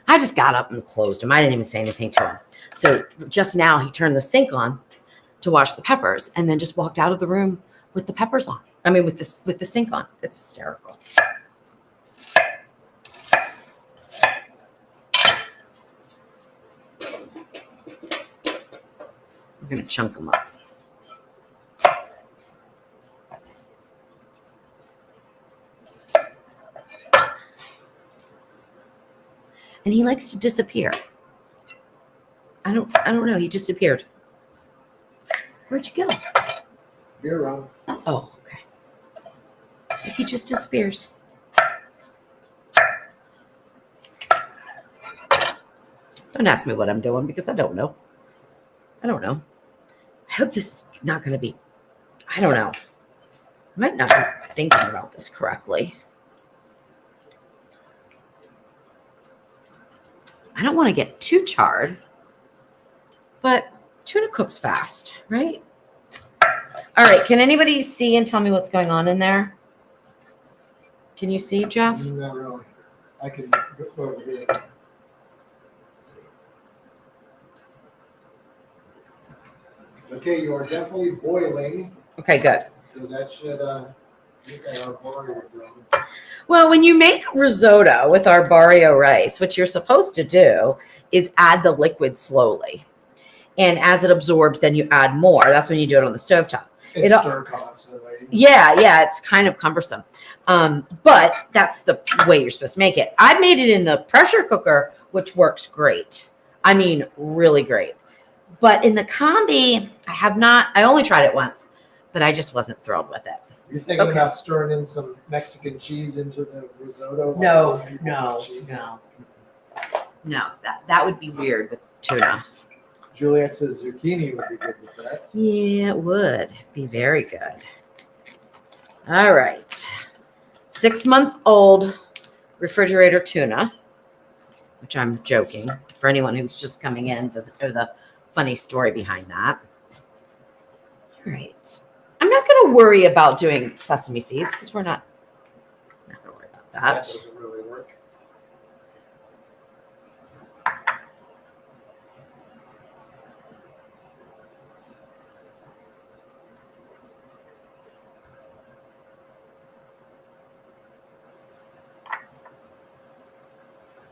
I just got up and closed them. I didn't even say anything to him. So just now he turned the sink on to wash the peppers and then just walked out of the room with the peppers on. I mean, with the sink on. It's hysterical. We're going to chunk them up. And he likes to disappear. I don't know. He disappeared. Where'd you go? You're wrong. Oh, okay. He just disappears. Don't ask me what I'm doing because I don't know. I don't know. I hope this is not going to be, I don't know. I might not be thinking about this correctly. I don't want to get too charred, but tuna cooks fast, right? All right. Can anybody see and tell me what's going on in there? Can you see, Jeff? Not really. I can go over here. Okay, you are definitely boiling, Okay, good. so that should get that arborio going. Well, when you make risotto with arborio rice, what you're supposed to do is add the liquid slowly. And as it absorbs, then you add more. That's when you do it on the stovetop. And It- stir constantly. Yeah, it's kind of cumbersome. But that's the way you're supposed to make it. I made it in the pressure cooker, which works great. I mean, really great. But in the combi, I only tried it once, but I just wasn't thrilled with it. You're thinking Okay. about stirring in some Mexican cheese into the risotto? like No, other people no, put cheese in? no. That would be weird with tuna. Juliet says zucchini would be good with that. Yeah, it would be very good. All right. 6-month-old refrigerator tuna, which I'm joking. For anyone who's just coming in, doesn't know the funny story behind that. All right. I'm not going to worry about doing sesame seeds because we're not going to worry about That that. doesn't really work.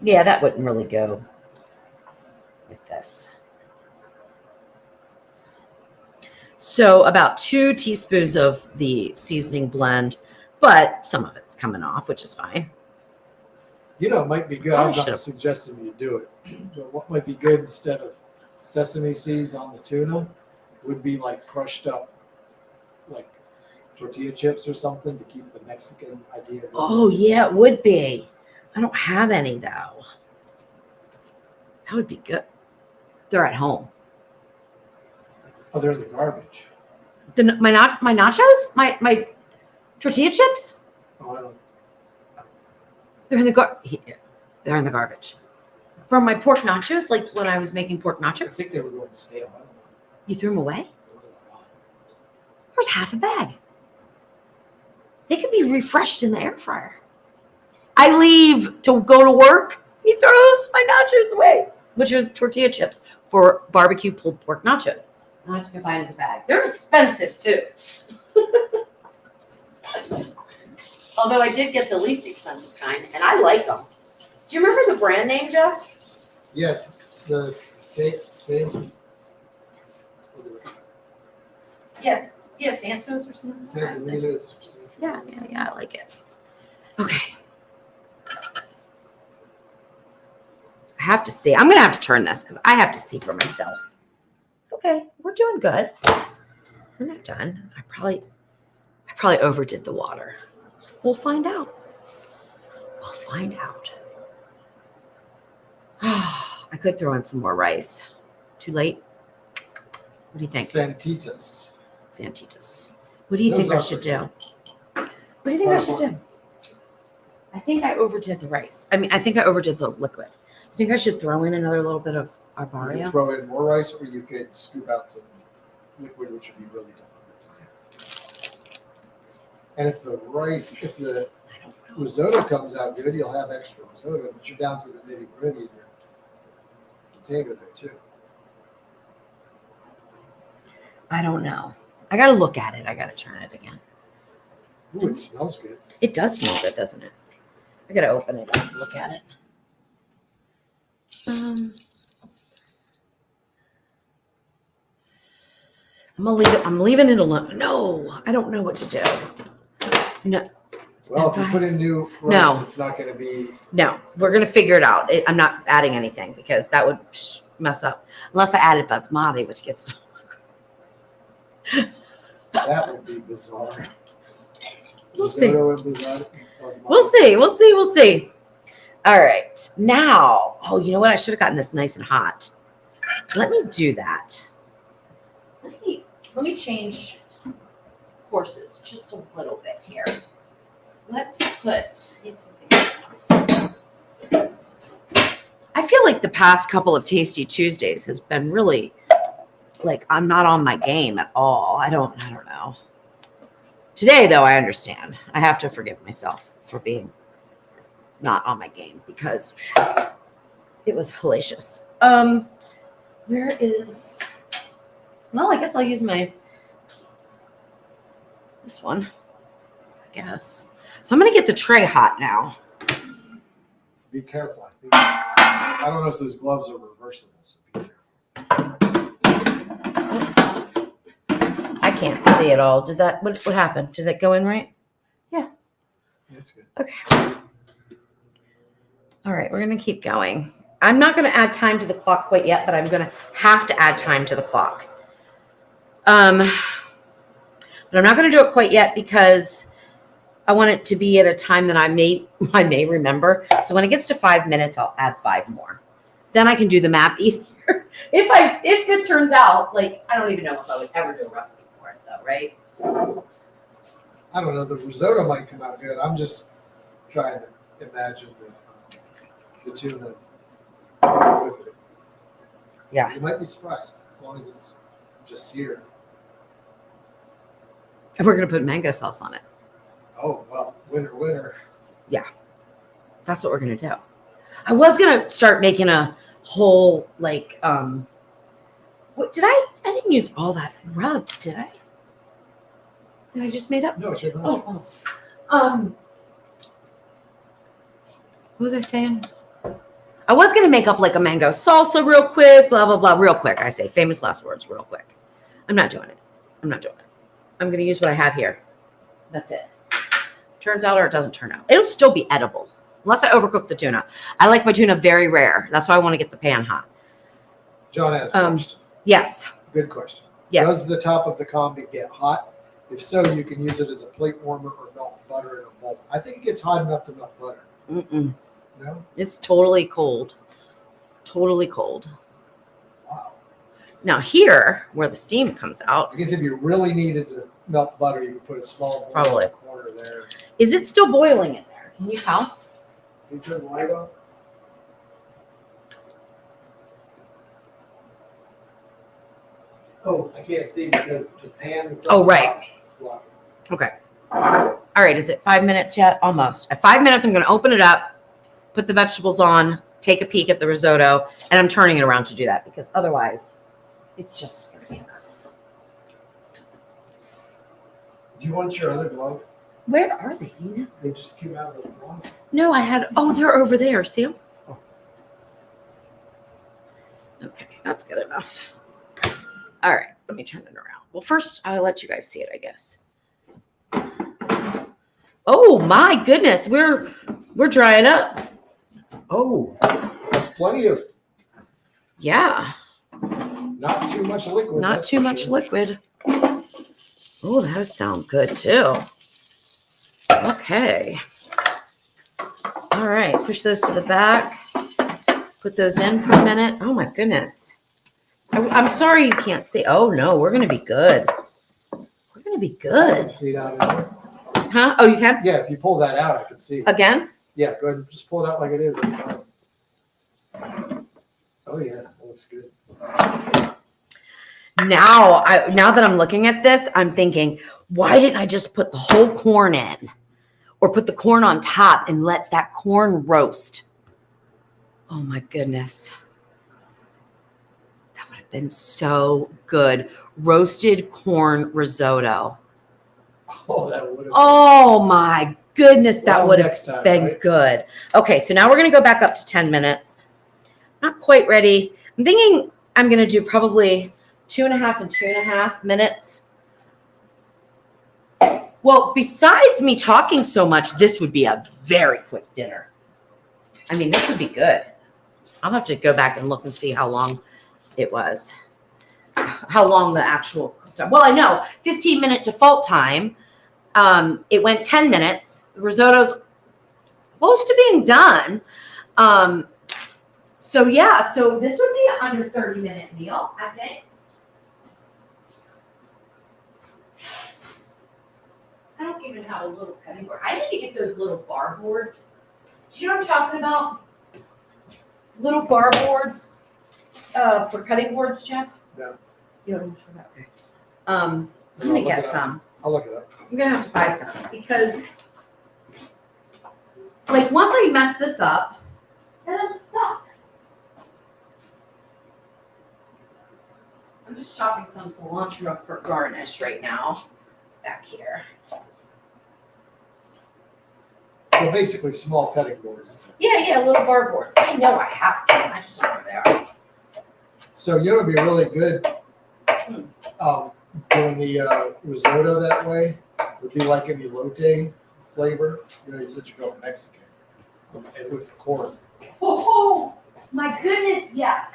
Yeah, that wouldn't really go with this. So about 2 teaspoons of the seasoning blend, but some of it's coming off, which is fine. You know, it might be good. Probably I'm not should've- suggesting you do it. But what might be good instead of sesame seeds on the tuna would be like crushed up, like tortilla chips or something to keep the Mexican idea. going. Oh, yeah, it would be. I don't have any, though. That would be good. They're at home. Oh, they're in the garbage. My nachos? My tortilla chips? Oh, I don't. They're in they're in the garbage. From my pork nachos, like when I was making pork I nachos, think they were going stale. I don't know. you threw them away? It wasn't a lot. There's half a bag. They could be refreshed in the air fryer. I leave to go to work. He throws my nachos away, which are tortilla chips for barbecue pulled pork nachos. I have to go find the bag. They're expensive too. Although I did get the least expensive kind, and I like them. Do you remember the brand name, Jeff? Yes, the same. Yes, Santos or something. Santanitas. Yeah, I like it. Okay. I have to see. I'm gonna have to turn this because I have to see for myself. Okay, we're doing good. We're not done. I probably overdid the water. We'll find out. We'll find out. I could throw in some more rice. Too late? What do you think? Santitas. Santitas. What do you think I Those are should pretty do? What do you think I should do? I think I overdid the rice. I mean, I think I overdid the liquid. I think I should throw in another little bit of You could arborio. throw in more rice, or you could scoop out some liquid, which would be really difficult. And if the risotto comes out good, you'll have extra risotto, but you're down to the nitty gritty in your container there too. I don't know. I got to look at it. I got to turn it again. Ooh, it smells good. It does smell good, doesn't it? I got to open it up and look at it. I'm leaving it alone. No, I don't know what to do. No. Well, if you put in new rice, No. it's not going to be. No, we're going to figure it out. I'm not adding anything because that would mess up. Unless I added basmati, which gets to That would be bizarre. We'll see. Risotto and basmati. We'll see. All right. Now, oh, you know what? I should have gotten this nice and hot. Let me do that. Let me change courses just a little bit here. Let's put. I feel like the past couple of Tasty Tuesdays has been really like I'm not on my game at all. I don't know. Today though, I understand. I have to forgive myself for being not on my game because it was hellacious. Where is? Well, I guess I'll use this one. I guess. So I'm gonna get the tray hot now. Be careful. I don't know if those gloves are reversible, so be careful. I can't see it all. Did that? What happened? Did that go in right? Yeah. That's good. Okay. All right, we're gonna keep going. I'm not gonna add time to the clock quite yet, but I'm gonna have to add time to the clock. But I'm not gonna do it quite yet because I want it to be at a time that I may remember. So when it gets to 5 minutes, I'll add 5 more. Then I can do the math easier. If this turns out like I don't even know if I would ever do a recipe for it though, right? I don't know. The risotto might come out good. I'm just trying to imagine the tuna with it. Yeah. You might be surprised as long as it's just seared. And we're gonna put mango sauce on it. Oh well, winner. That's what we're gonna do. I was gonna start making a whole like what did I didn't use all that rub, did I? That I just made up? No, it's your Oh. What was I saying? I was gonna make up like a mango salsa real quick, blah blah blah, real quick. I say famous last words real quick. I'm not doing it. I'm gonna use what I have here. That's it. Turns out or it doesn't turn out. It'll still be edible. Unless I overcook the tuna. I like my tuna very rare. That's why I want to get the pan hot. John has a question. Yes. Good question. Yes. Does the top of the combi get hot? If so, you can use it as a plate warmer or melt butter in a bowl. I think it gets hot enough to melt butter. Mm-mm. No? It's totally cold. Totally cold. Wow. Now here, where the steam comes out, I guess if you really needed to melt butter, you could put a small bowl Probably. in the corner there. is it still boiling in there? Can you tell? Can you turn the light on? Oh, I can't see because the pan is Oh, right. Okay. All right. Is it 5 minutes yet? Almost. At 5 minutes, I'm going to open it up, put the vegetables on, take a peek at the risotto, and I'm turning it around to do that because otherwise it's just going to be a mess. Do you want your other glove? Where are they? Do you know? They just came out of the glove. No, I had, they're over there. See them? Oh. Okay. That's good enough. All right. Let me turn it around. Well, first I'll let you guys see it, I guess. Oh my goodness. We're drying up. Oh, that's plenty of, Yeah. not too much liquid. Not that's too for much sure. liquid. Oh, those sound good too. Okay. All right. Push those to the back. Put those in for a minute. Oh my goodness. I'm sorry you can't see. Oh no, we're going to be good. We're going gonna be I can good. see it out in there. Huh? Oh, you can? Yeah, if you pull that out, I can see it. Again? Yeah, go ahead and just pull it out like it is. It's fine. Oh, yeah, that looks good. Now that I'm looking at this, I'm thinking, why didn't I just put the whole corn in? Or put the corn on top and let that corn roast? Oh my goodness. That would have been so good. Roasted corn risotto. Oh, that would have. Oh my goodness, that Well, would have next time, been right? good. Okay, so now we're gonna go back up to 10 minutes. Not quite ready. I'm thinking I'm gonna do probably 2.5 and 2.5 minutes. Well, besides me talking so much, this would be a very quick dinner. I mean, this would be good. I'll have to go back and look and see how long it was. How long the actual time. Well, I know 15-minute default time. It went 10 minutes. The risotto's close to being done. So yeah, so this would be an under 30-minute meal, I think. I don't even have a little cutting board. I need to get those little bar boards. Do you know what I'm talking about? Little bar boards for cutting boards, Jeff? No. You don't know what I'm talking about? Okay. I'm gonna look get it up. some. I'll look it up. I'm gonna have to buy some because, like, once I mess this up, then I'm stuck. I'm just chopping some cilantro for garnish right now, back here. Well, basically small cutting boards. Yeah, little bar boards. I know I have some. I just don't know where they are. So you know it'd be really good doing the risotto that way. Would be like an elote flavor. You know, you said you go Mexican. So, and with corn. Oh my goodness, yes.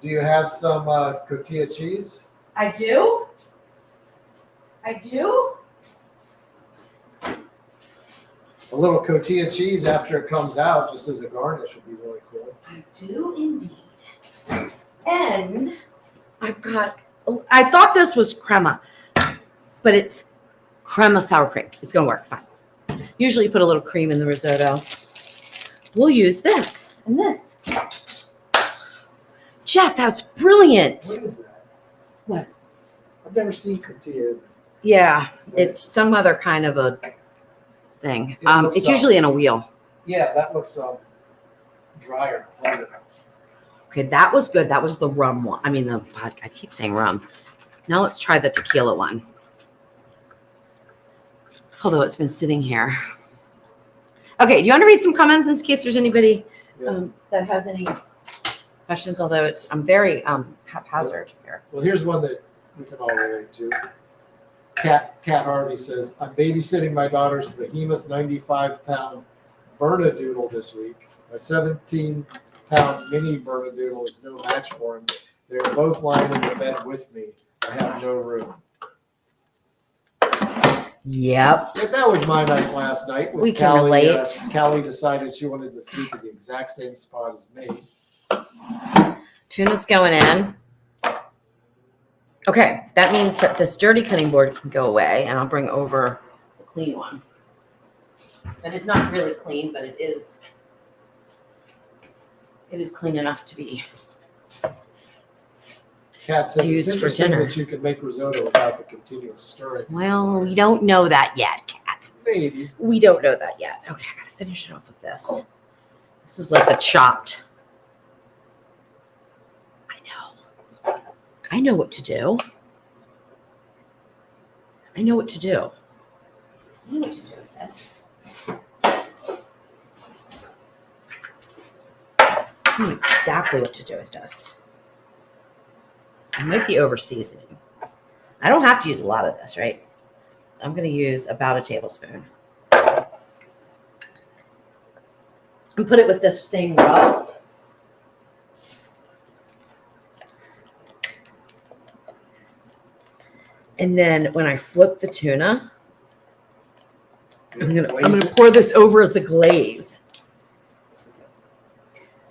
Do you have some cotija cheese? I do. A little cotija cheese after it comes out, just as a garnish, would be really cool. I do indeed. And I've got, I thought this was crema, but it's crema sour cream. It's going to work fine. Usually you put a little cream in the risotto. We'll use this and this. Jeff, that's brilliant. What is that? What? I've never seen cotija. Yeah, it's some other kind of a thing. It looks It's usually in a wheel. Yeah, that looks drier. Okay, that was good. That was the rum one. I mean, the vodka. I keep saying rum. Now let's try the tequila one. Although it's been sitting here. Okay, do you want to read some comments in case there's anybody that has any questions? Although I'm very haphazard here. Well, here's one that we can all relate to. Cat Harvey says, I'm babysitting my daughter's behemoth 95-pound Bernedoodle this week. My 17-pound mini Bernedoodle is no match for him. They are both lying in the bed with me. I have no room. Yep. But that was my night last night. We can relate. Callie decided she wanted to sleep at the exact same spot as me. Tuna's going in. Okay, that means that this dirty cutting board can go away, and I'll bring over the clean one. That is not really clean, but it is clean enough to be Kat says used it's for interesting dinner. that you can make risotto without the continuous stirring. Well, we don't know that yet, Kat. Maybe. We don't know that yet. Okay, I gotta finish it off with this. This is like the chopped. I know what to do. I know what to do with this. I know exactly what to do with this. I might be over seasoning. I don't have to use a lot of this, right? So I'm going to use about a tablespoon. And put it with this same rub. And then when I flip the tuna, I'm gonna pour this over as the glaze.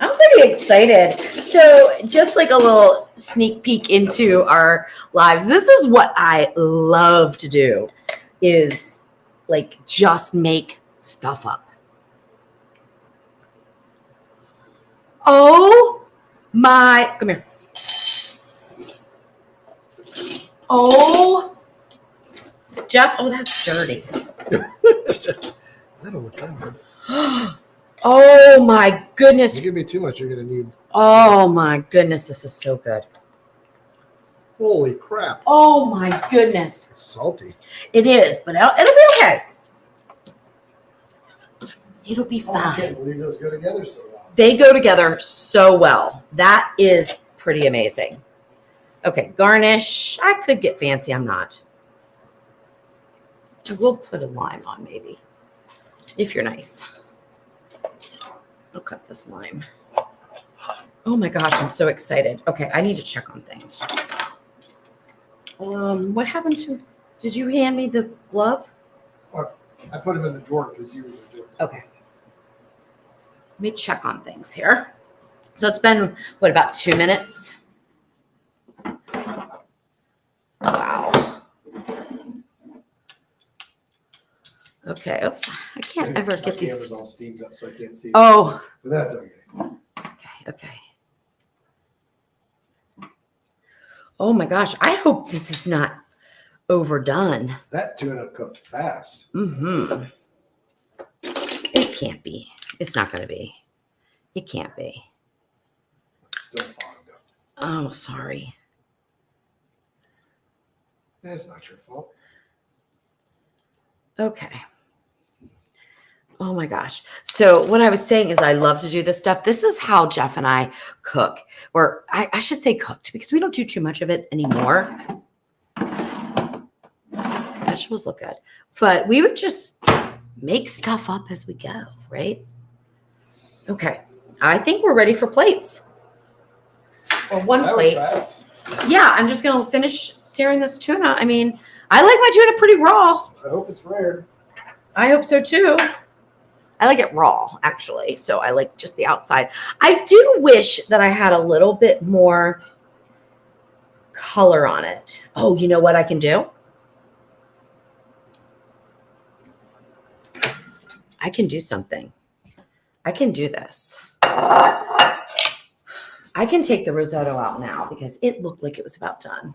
I'm pretty excited. So just like a little sneak peek into our lives. This is what I love to do is like just make stuff up. Oh my, come here. Oh, Jeff, oh, that's dirty. I don't look that good. Oh my goodness. You give me too much, you're going to need. Oh my goodness, this is so good. Holy crap. Oh my goodness. It's salty. It is, but it'll be okay. It'll be Oh, I fine. can't believe those go together so well. They go together so well. That is pretty amazing. Okay, garnish. I could get fancy. I'm not. We'll put a lime on maybe, if you're nice. I'll cut this lime. Oh my gosh, I'm so excited. Okay, I need to check on things. What happened to? Did you hand me the glove? I put them in the drawer because you were doing something. Okay. Let me check on things here. So it's been, what, about 2 minutes? Wow. Okay, oops. I can't ever My get these. camera's all steamed up, so I can't see. Oh, But that's okay. okay. Oh my gosh, I hope this is not overdone. That tuna cooked fast. Mm-hmm. It can't be. It's not going to be. It can't be. It's still fogged up. Oh, sorry. That's not your fault. Okay. Oh my gosh. So what I was saying is I love to do this stuff. This is how Jeff and I cook, or I should say cooked, because we don't do too much of it anymore. Vegetables look good. But we would just make stuff up as we go, right? Okay. I think we're ready for plates. Or one That plate. was fast. Yeah, I'm just going to finish searing this tuna. I mean, I like my tuna pretty raw. I hope it's rare. I hope so too. I like it raw, actually. So I like just the outside. I do wish that I had a little bit more color on it. Oh, you know what I can do? I can do something. I can do this. I can take the risotto out now because it looked like it was about done.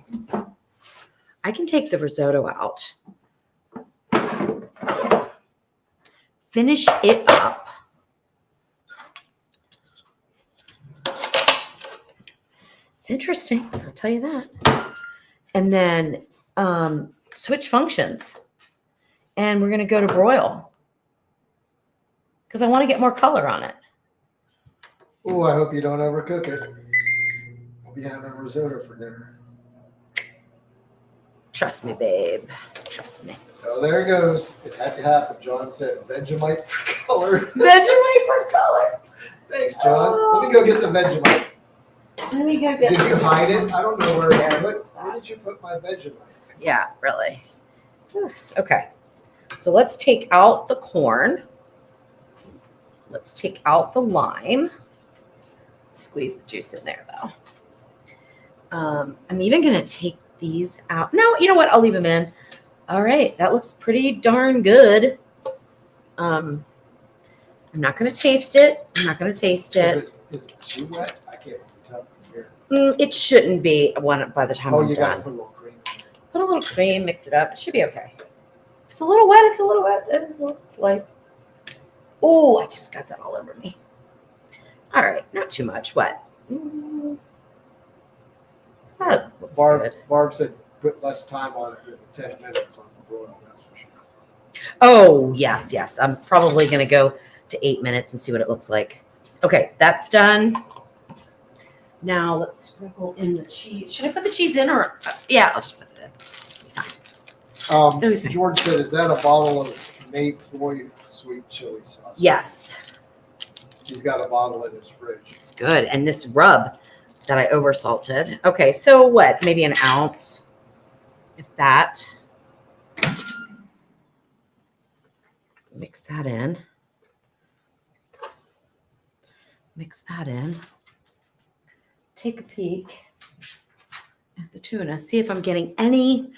I can take the risotto out. Finish it up. It's interesting, I'll tell you that. And then switch functions. And we're going to go to broil because I want to get more color on it. Oh, I hope you don't overcook it. I'll be having risotto for dinner. Trust me, babe. Trust me. Oh, there it goes. It had to happen. John said Vegemite for color. Vegemite for color. Thanks, John. Let me go get the Vegemite. Let me go get Did you hide it? I don't know where There. I put it. Where did you put my Vegemite? Yeah, really. Okay. So let's take out the corn. Let's take out the lime. Squeeze the juice in there, though. I'm even going to take these out. No, you know what? I'll leave them in. All right. That looks pretty darn good. I'm not going to taste it. I'm not going to taste it. Is it too wet? I can't tell from here. It shouldn't be one by the time Oh, I'm you got to done. put a little cream. Put a little cream, mix it up. It should be okay. If it's a little wet, it's a little wet. It's life. Oh, I just got that all over me. All right, not too much. What? That looks good. Barb said put less time on it than 10 minutes on the broil, that's for sure. Oh, yes, yes. I'm probably going to go to 8 minutes and see what it looks like. Okay, that's done. Now let's sprinkle in the cheese. Should I put the cheese in or? Yeah, I'll just put it in. Fine. That'll be fine. George said, is that a bottle of May Ploy sweet chili sauce? Yes, He's got a bottle in his fridge. it's good. And this rub that I over salted. Okay, so what? Maybe an ounce, if that. Mix that in. Mix that in. take a peek at the tuna, see if I'm getting any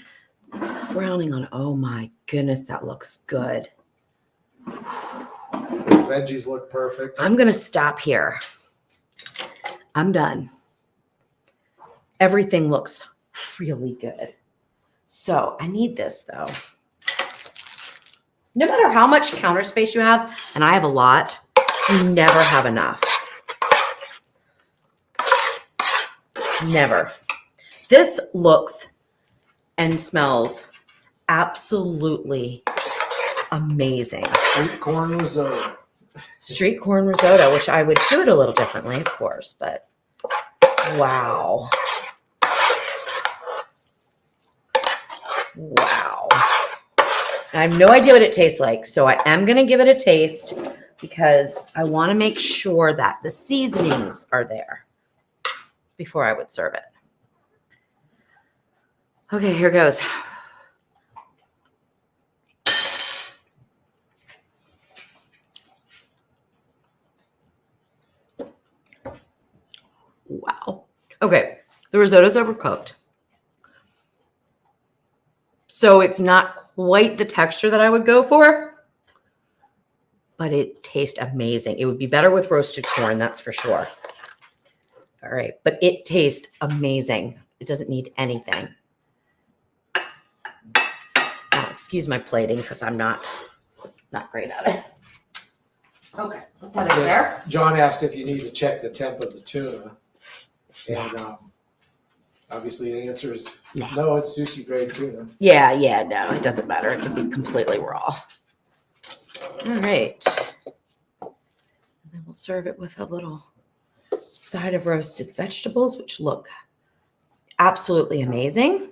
browning on. Oh my goodness, that looks good. The veggies look perfect. I'm going to stop here. I'm done. Everything looks really good. So I need this though. No matter how much counter space you have, and I have a lot, you never have enough. Never. This looks and smells absolutely amazing. Sweet corn risotto. Street corn risotto, which I would do it a little differently, of course, but wow. Wow. I have no idea what it tastes like, so I am going to give it a taste because I want to make sure that the seasonings are there before I would serve it. Okay, here goes. Wow. Okay, the risotto's overcooked. So it's not quite the texture that I would go for, but it tastes amazing. It would be better with roasted corn, that's for sure. All right, but it tastes amazing. It doesn't need anything. Now, excuse my plating because I'm not great at it. Okay, put that in there. John asked if you need to check the temp of the tuna. And obviously the answer is no, it's sushi grade tuna. Yeah, no, it doesn't matter. It can be completely raw. All right. And then we'll serve it with a little side of roasted vegetables, which look absolutely amazing.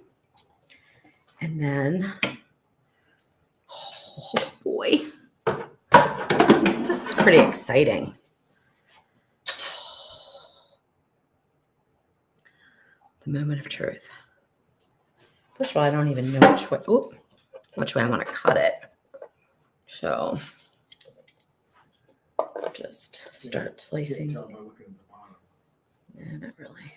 And then, oh boy, this is pretty exciting. The moment of truth. First of all, I don't even know which way I want to cut it. So just start slicing. Can't tell by looking at the bottom. Yeah, not really.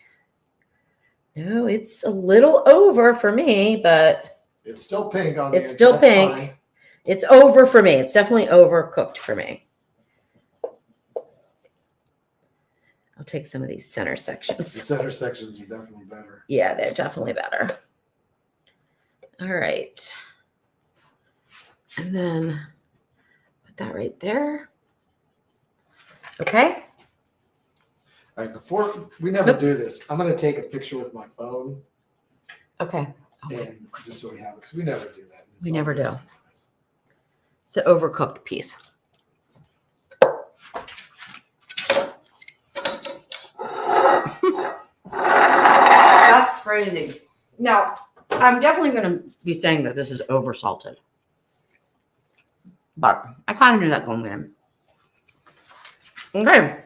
No, it's a little over for me, but It's still pink on the it's inside. still That's pink. fine. It's over for me. It's definitely overcooked for me. I'll take some of these center The sections. center sections are definitely better. Yeah, they're definitely better. All right. And then put that right there. Okay. All right, before we never Nope. do this, I'm gonna take a picture with my phone Okay. and just so we have it, because we never do that. We never do. It's the overcooked piece. That's crazy. Now, I'm definitely going to be saying that this is over salted. But I kind of knew that going in. Okay.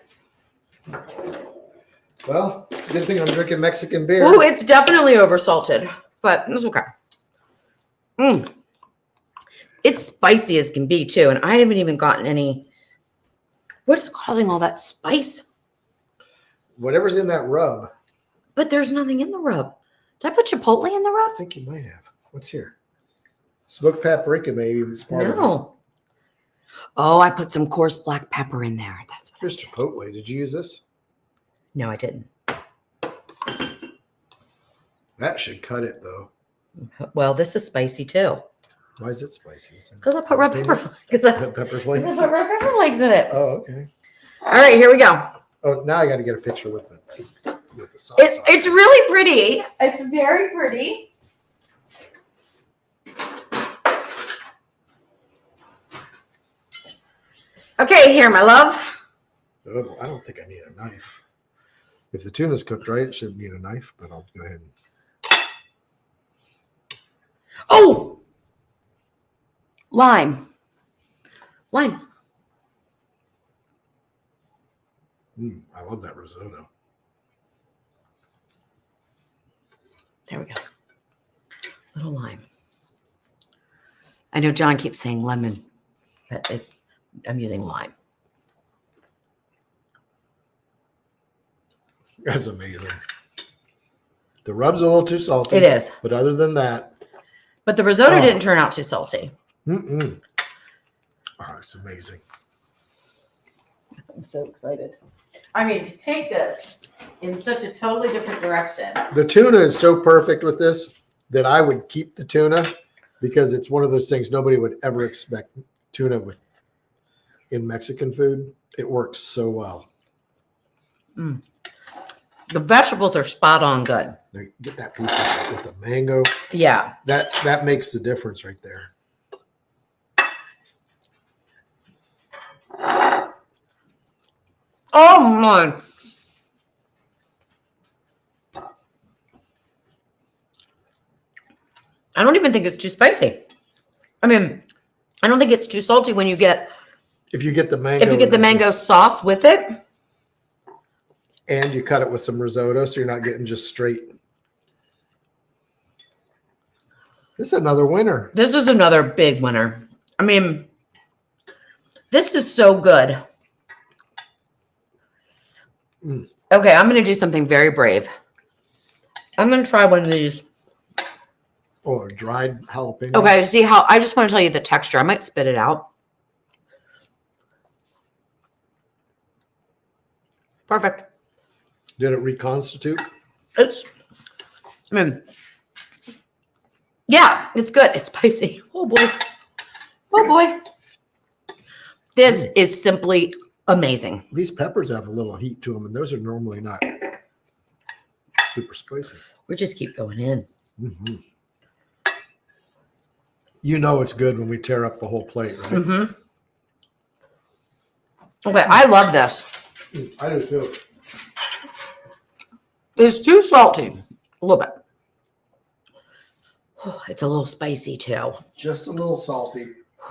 Well, it's a good thing I'm drinking Mexican beer. Ooh, it's definitely over salted, but it's okay. It's spicy as can be too, and I haven't even gotten any. What's causing all that spice? Whatever's in that rub, But there's nothing in the rub. Did I put chipotle in the rub? I think you might have. What's here? Smoked paprika, maybe. It's part of it. No. Oh, I put some coarse black pepper in there. That's what. Here's chipotle. Did you use this? No, I didn't. That should cut it, though. Well, this is spicy too. Why is it spicy? Because I put red pepper flakes. Because I Red pepper put flakes. red pepper flakes in it. Oh, okay. All right, here we go. Oh, now I got to get a picture with the sauce. It's really pretty. It's very pretty. Okay, here, my love. Oh, I don't think I need a knife. If the tuna's cooked right, it shouldn't need a knife, but I'll go ahead and. Oh, lime. Lime. I love that risotto. There we go. Little lime. I know John keeps saying lemon, but I'm using lime. That's amazing. The rub's a little too salty. It is. But other than that. But the risotto Oh. didn't turn out too salty. Mm-mm. Oh, it's amazing. I'm so excited. I mean, to take this in such a totally different direction. The tuna is so perfect with this that I would keep the tuna because it's one of those things nobody would ever expect tuna with in Mexican food. It works so well. Mm. The vegetables are spot on good. Now, get that piece with the mango. Yeah. That makes the difference right there. Oh my. I don't even think it's too spicy. I mean, I don't think it's too salty when you get If you get the mango. if you get the mango sauce with it. And you cut it with some risotto, so you're not getting just straight. This is another winner. This is another big winner. I mean, this is so good. Mm. Okay, I'm going to do something very brave. I'm going to try one of these. Or dried jalapeno. Okay, see how I just want to tell you the texture. I might spit it out. Perfect. Did it reconstitute? It's, I mean, yeah, it's good. It's spicy. Oh boy. Oh boy. This is simply amazing. These peppers have a little heat to them, and those are normally not super spicy. We just keep going in. Mm-hmm. You know it's good when we tear up the whole plate, right? Mm-hmm. Okay, I love this. I do too. It's too salty. A little bit. Oh, it's a little spicy too. Just a little salty.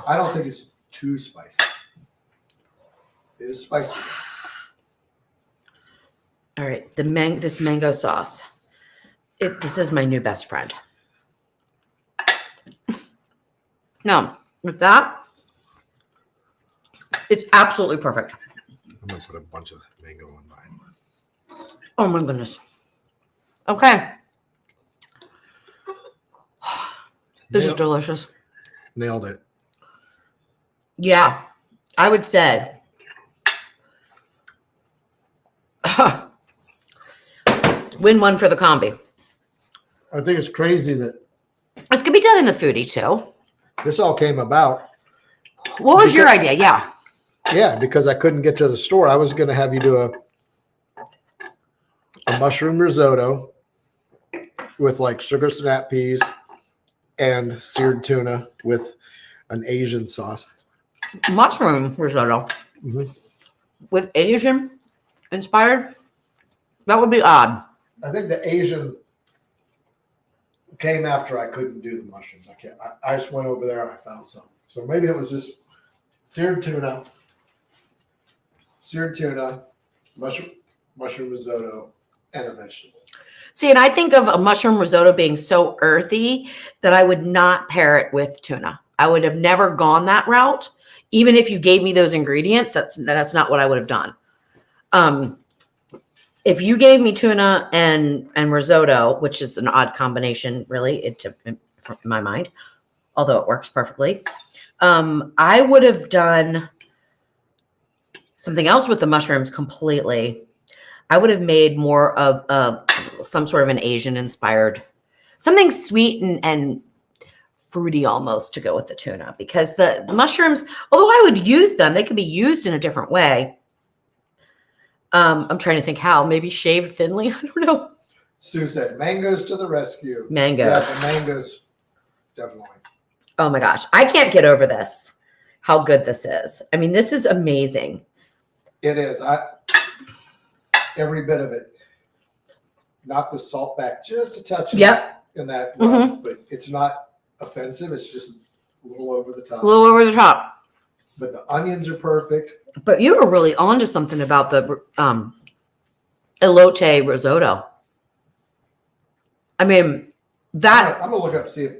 I don't think it's too spicy. It is spicy. All right, this mango sauce. This is my new best friend. No, with that, it's absolutely perfect. I'm gonna put a bunch of mango on mine. Oh my goodness. Okay. This is delicious. Nailed it. Yeah, I would say. Win one for the combi. I think it's crazy that This could be done in the foodie too. this all came about. What was your idea? Yeah. Yeah, because I couldn't get to the store. I was going to have you do a mushroom risotto with like sugar snap peas and seared tuna with an Asian sauce. Mushroom risotto Mhm. with Asian inspired. That would be odd. I think the Asian came after I couldn't do the mushrooms. I just went over there and I found some. So maybe it was just seared tuna, mushroom risotto, and a vegetable. See, and I think of a mushroom risotto being so earthy that I would not pair it with tuna. I would have never gone that route. Even if you gave me those ingredients, that's not what I would have done. If you gave me tuna and risotto, which is an odd combination, really, in my mind, although it works perfectly, I would have done something else with the mushrooms completely. I would have made more of some sort of an Asian inspired, something sweet and fruity almost to go with the tuna, because the mushrooms, although I would use them, they could be used in a different way. I'm trying to think how. Maybe shaved thinly. I don't know. Sue said, "Mangoes to the rescue." Mangoes. Yeah, the mangoes, definitely. Oh my gosh. I can't get over this. How good this is. I mean, this is amazing. It is. Every bit of it. Knock the salt back just a touch. Yep. In that, Mhm. but it's not offensive. It's just a little over the top. A little over the top. But the onions are perfect. But you were really onto something about the elote risotto. I mean, that I'm gonna look up, see if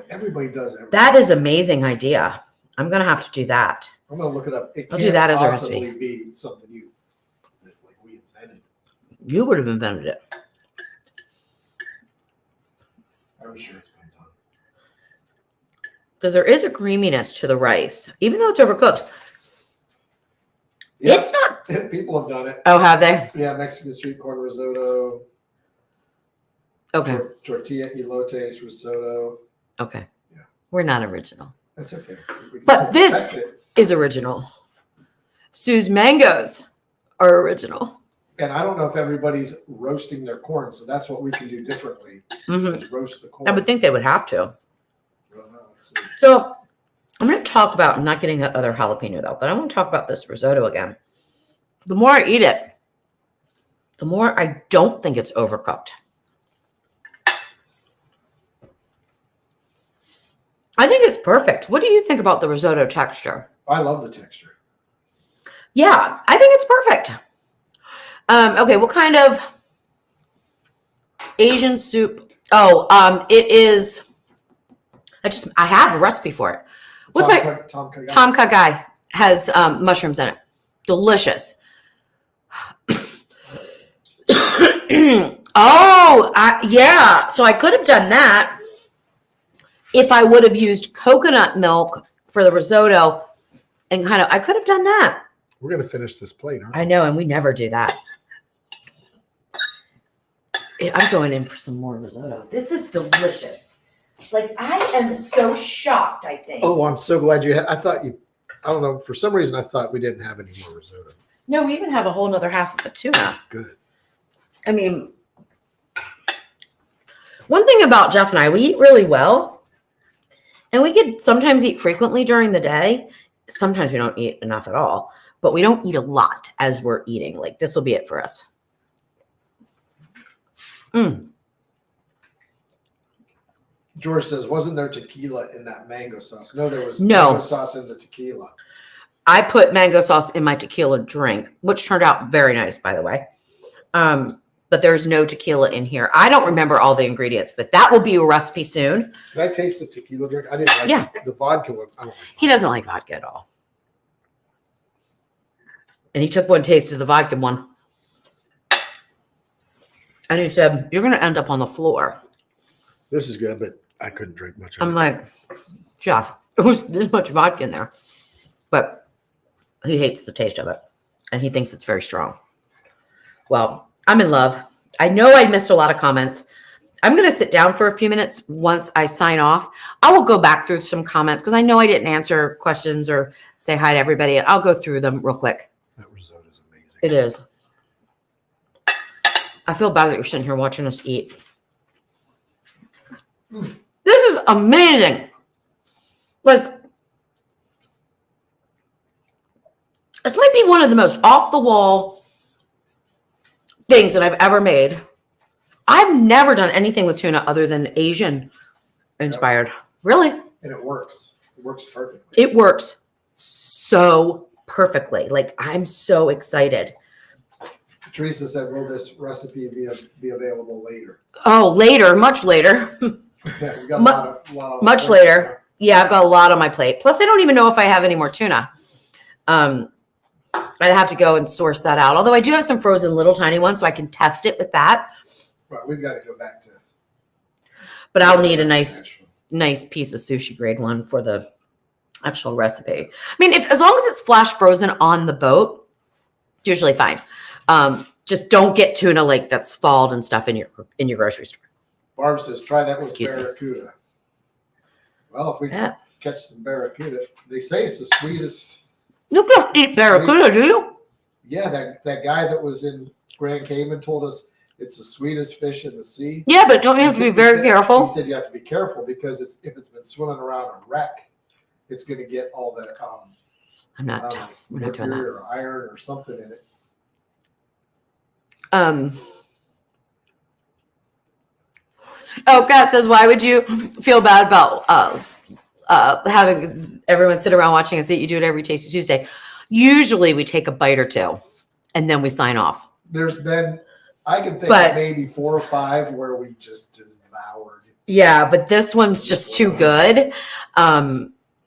everybody does everything. that is amazing idea. I'm gonna have to do that. I'm gonna look it up. It I'll do that as a possibly recipe. be something that, like, we invented. You would have invented it. I'm sure it's been done. Because there is a creaminess to the rice, even though it's overcooked. Yep. It's not. People have done it. Oh, have they? Yeah, Mexican street corn risotto, Okay. tortilla elotes risotto. Okay. Yeah. We're not original. That's okay. We can But still this perfect it. is original. Sue's mangoes are original. And I don't know if everybody's roasting their corn, so that's what we can do differently. Mhm. Is roast the corn. I would think they would have to. I don't know. Let's see. So I'm going to talk about, I'm not getting that other jalapeno though, but I want to talk about this risotto again. The more I eat it, the more I don't think it's overcooked. I think it's perfect. What do you think about the risotto texture? I love the texture. Yeah, I think it's perfect. Okay, what kind of Asian soup? Oh, it is. I have a recipe for it. What's my Tom Kha Gai? Tom Kha Gai has mushrooms in it. Delicious. Yeah. So I could have done that if I would have used coconut milk for the risotto, and I could have done that. We're gonna finish this plate, aren't we? I know, and we never do that. I'm going in for some more risotto. This is delicious. Like, I am so shocked, I think. Oh, I'm so glad you had. I don't know. For some reason, I thought we didn't have any more risotto. No, we even have a whole nother half of the tuna. Good. I mean, one thing about Jeff and I, we eat really well. And we could sometimes eat frequently during the day. Sometimes we don't eat enough at all. But we don't eat a lot as we're eating. Like, this will be it for us. George says, wasn't there tequila in that mango sauce? No, there was No. mango sauce in the tequila. I put mango sauce in my tequila drink, which turned out very nice, by the way. But there's no tequila in here. I don't remember all the ingredients, but that will be a recipe soon. Did I taste the tequila drink? I didn't like Yeah. the vodka one. I don't like He doesn't like vodka at all. And he took one taste of the vodka one. And he said, "You're going to end up on the floor." This is good, but I couldn't drink much of I'm it. like, Jeff, there's this much vodka in there. But he hates the taste of it. And he thinks it's very strong. Well, I'm in love. I know I missed a lot of comments. I'm going to sit down for a few minutes once I sign off. I will go back through some comments because I know I didn't answer questions or say hi to everybody. And I'll go through them real quick. That risotto is amazing. It is. I feel bad that you're sitting here watching us eat. This is amazing. Like, this might be one of the most off-the-wall things that I've ever made. I've never done anything with tuna other than Asian inspired. Really? And it works. It works perfectly. It works so perfectly. Like, I'm so excited. Teresa said, will this recipe be available later? Oh, later, much later. Yeah, we got a lot of Much later. Yeah, I've got a lot on my plate. Plus, I don't even know if I have any more tuna. I'd have to go and source that out. Although I do have some frozen little tiny ones, so I can test it with that. Right, we've got to go back to. But I'll need a nice piece of sushi grade one for the actual recipe. I mean, as long as it's flash frozen on the boat, it's usually fine. Just don't get tuna like that's thawed and stuff in your grocery store. Barb says, try that with Excuse me. barracuda. Well, if we Yeah. catch some barracuda, they say it's the sweetest. You don't eat barracuda, do you? Yeah, that guy that was in Grand Cayman told us it's the sweetest fish in the sea. Yeah, but don't you have to be He very said- careful? He said you have to be careful because if it's been swimming around a wreck, it's going to get all the I'm not. We're not doing that. mercury or iron or something in it. Oh, Kat says, why would you feel bad about having everyone sit around watching us eat? You do it every Tasty Tuesday. Usually we take a bite or two and then we sign off. There's been, I can think But- of maybe 4 or 5 where we just devoured. Yeah, but this one's just too good.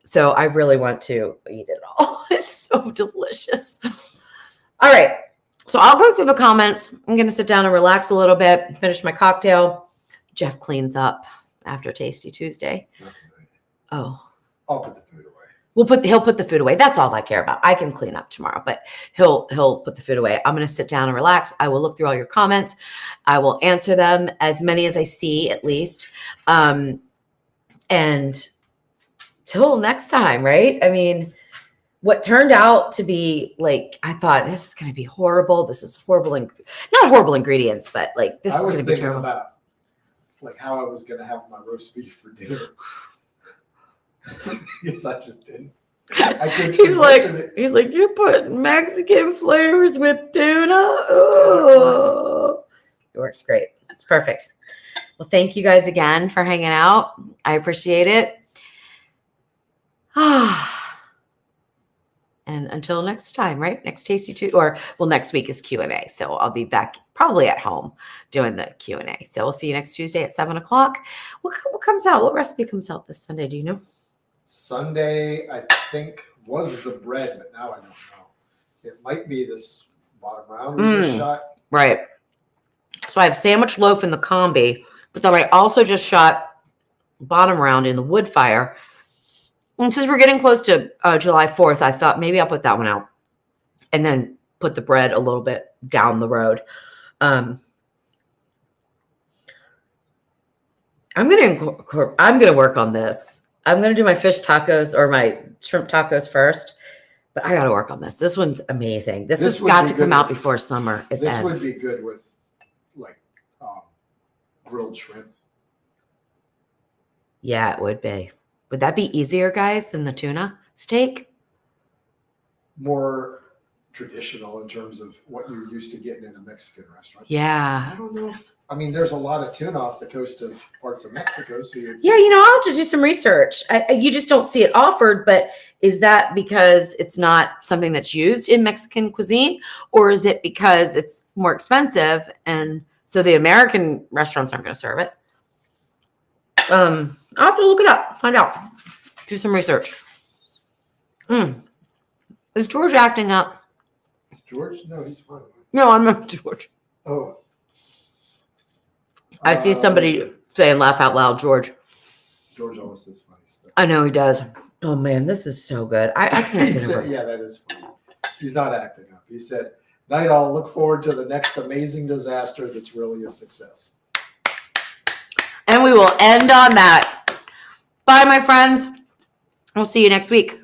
So I really want to eat it all. It's so delicious. All right. So I'll go through the comments. I'm going to sit down and relax a little bit, finish my cocktail. Jeff cleans up after Tasty Tuesday. Not tonight. Oh, I'll put the food away. he'll put the food away. That's all I care about. I can clean up tomorrow, but he'll put the food away. I'm going to sit down and relax. I will look through all your comments. I will answer them, as many as I see at least. And till next time, right? I mean, what turned out to be like, I thought this is going to be horrible. This is horrible. Not horrible ingredients, but like this I is was going to be thinking terrible. about like how I was going to have my roast beef for dinner. Because I just didn't. I couldn't He's imagine it. like, you're putting Mexican flavors with tuna. Oh, it works great. It's perfect. Well, thank you guys again for hanging out. I appreciate it. And until next time, right? Next Tasty Tuesday, next week is Q&A. So I'll be back probably at home doing the Q&A. So we'll see you next Tuesday at 7:00. What comes out? What recipe comes out this Sunday? Do you know? Sunday, I think, was the bread, but now I don't know. It might be this bottom round we just shot. Right. So I have sandwich loaf in the combi, but then I also just shot bottom round in the wood fire. And since we're getting close to July 4th, I thought maybe I'll put that one out and then put the bread a little bit down the road. I'm gonna work on this. I'm gonna do my fish tacos or my shrimp tacos first, but I gotta work on this. This one's amazing. This has would got be to good come out with- before summer is This ends. would be good with like grilled shrimp. Yeah, it would be. Would that be easier, guys, than the tuna steak? More traditional in terms of what you're used to getting in a Mexican restaurant. Yeah. I don't know. I mean, there's a lot of tuna off the coast of parts of Mexico. So Yeah, I'll have to do some research. You just don't see it offered, but is that because it's not something that's used in Mexican cuisine, or is it because it's more expensive and so the American restaurants aren't going to serve it? I'll have to look it up, find out, do some research. Is George acting up? George? No, he's fine. No, I'm not George. Oh. I see somebody saying laugh out loud, George. George always says funny stuff. I know he does. Oh man, this is so good. I can't He get over said, it. yeah, that is funny. He's not acting up. He said, night all, look forward to the next amazing disaster that's really a success. And we will end on that. Bye, my friends. We'll see you next week.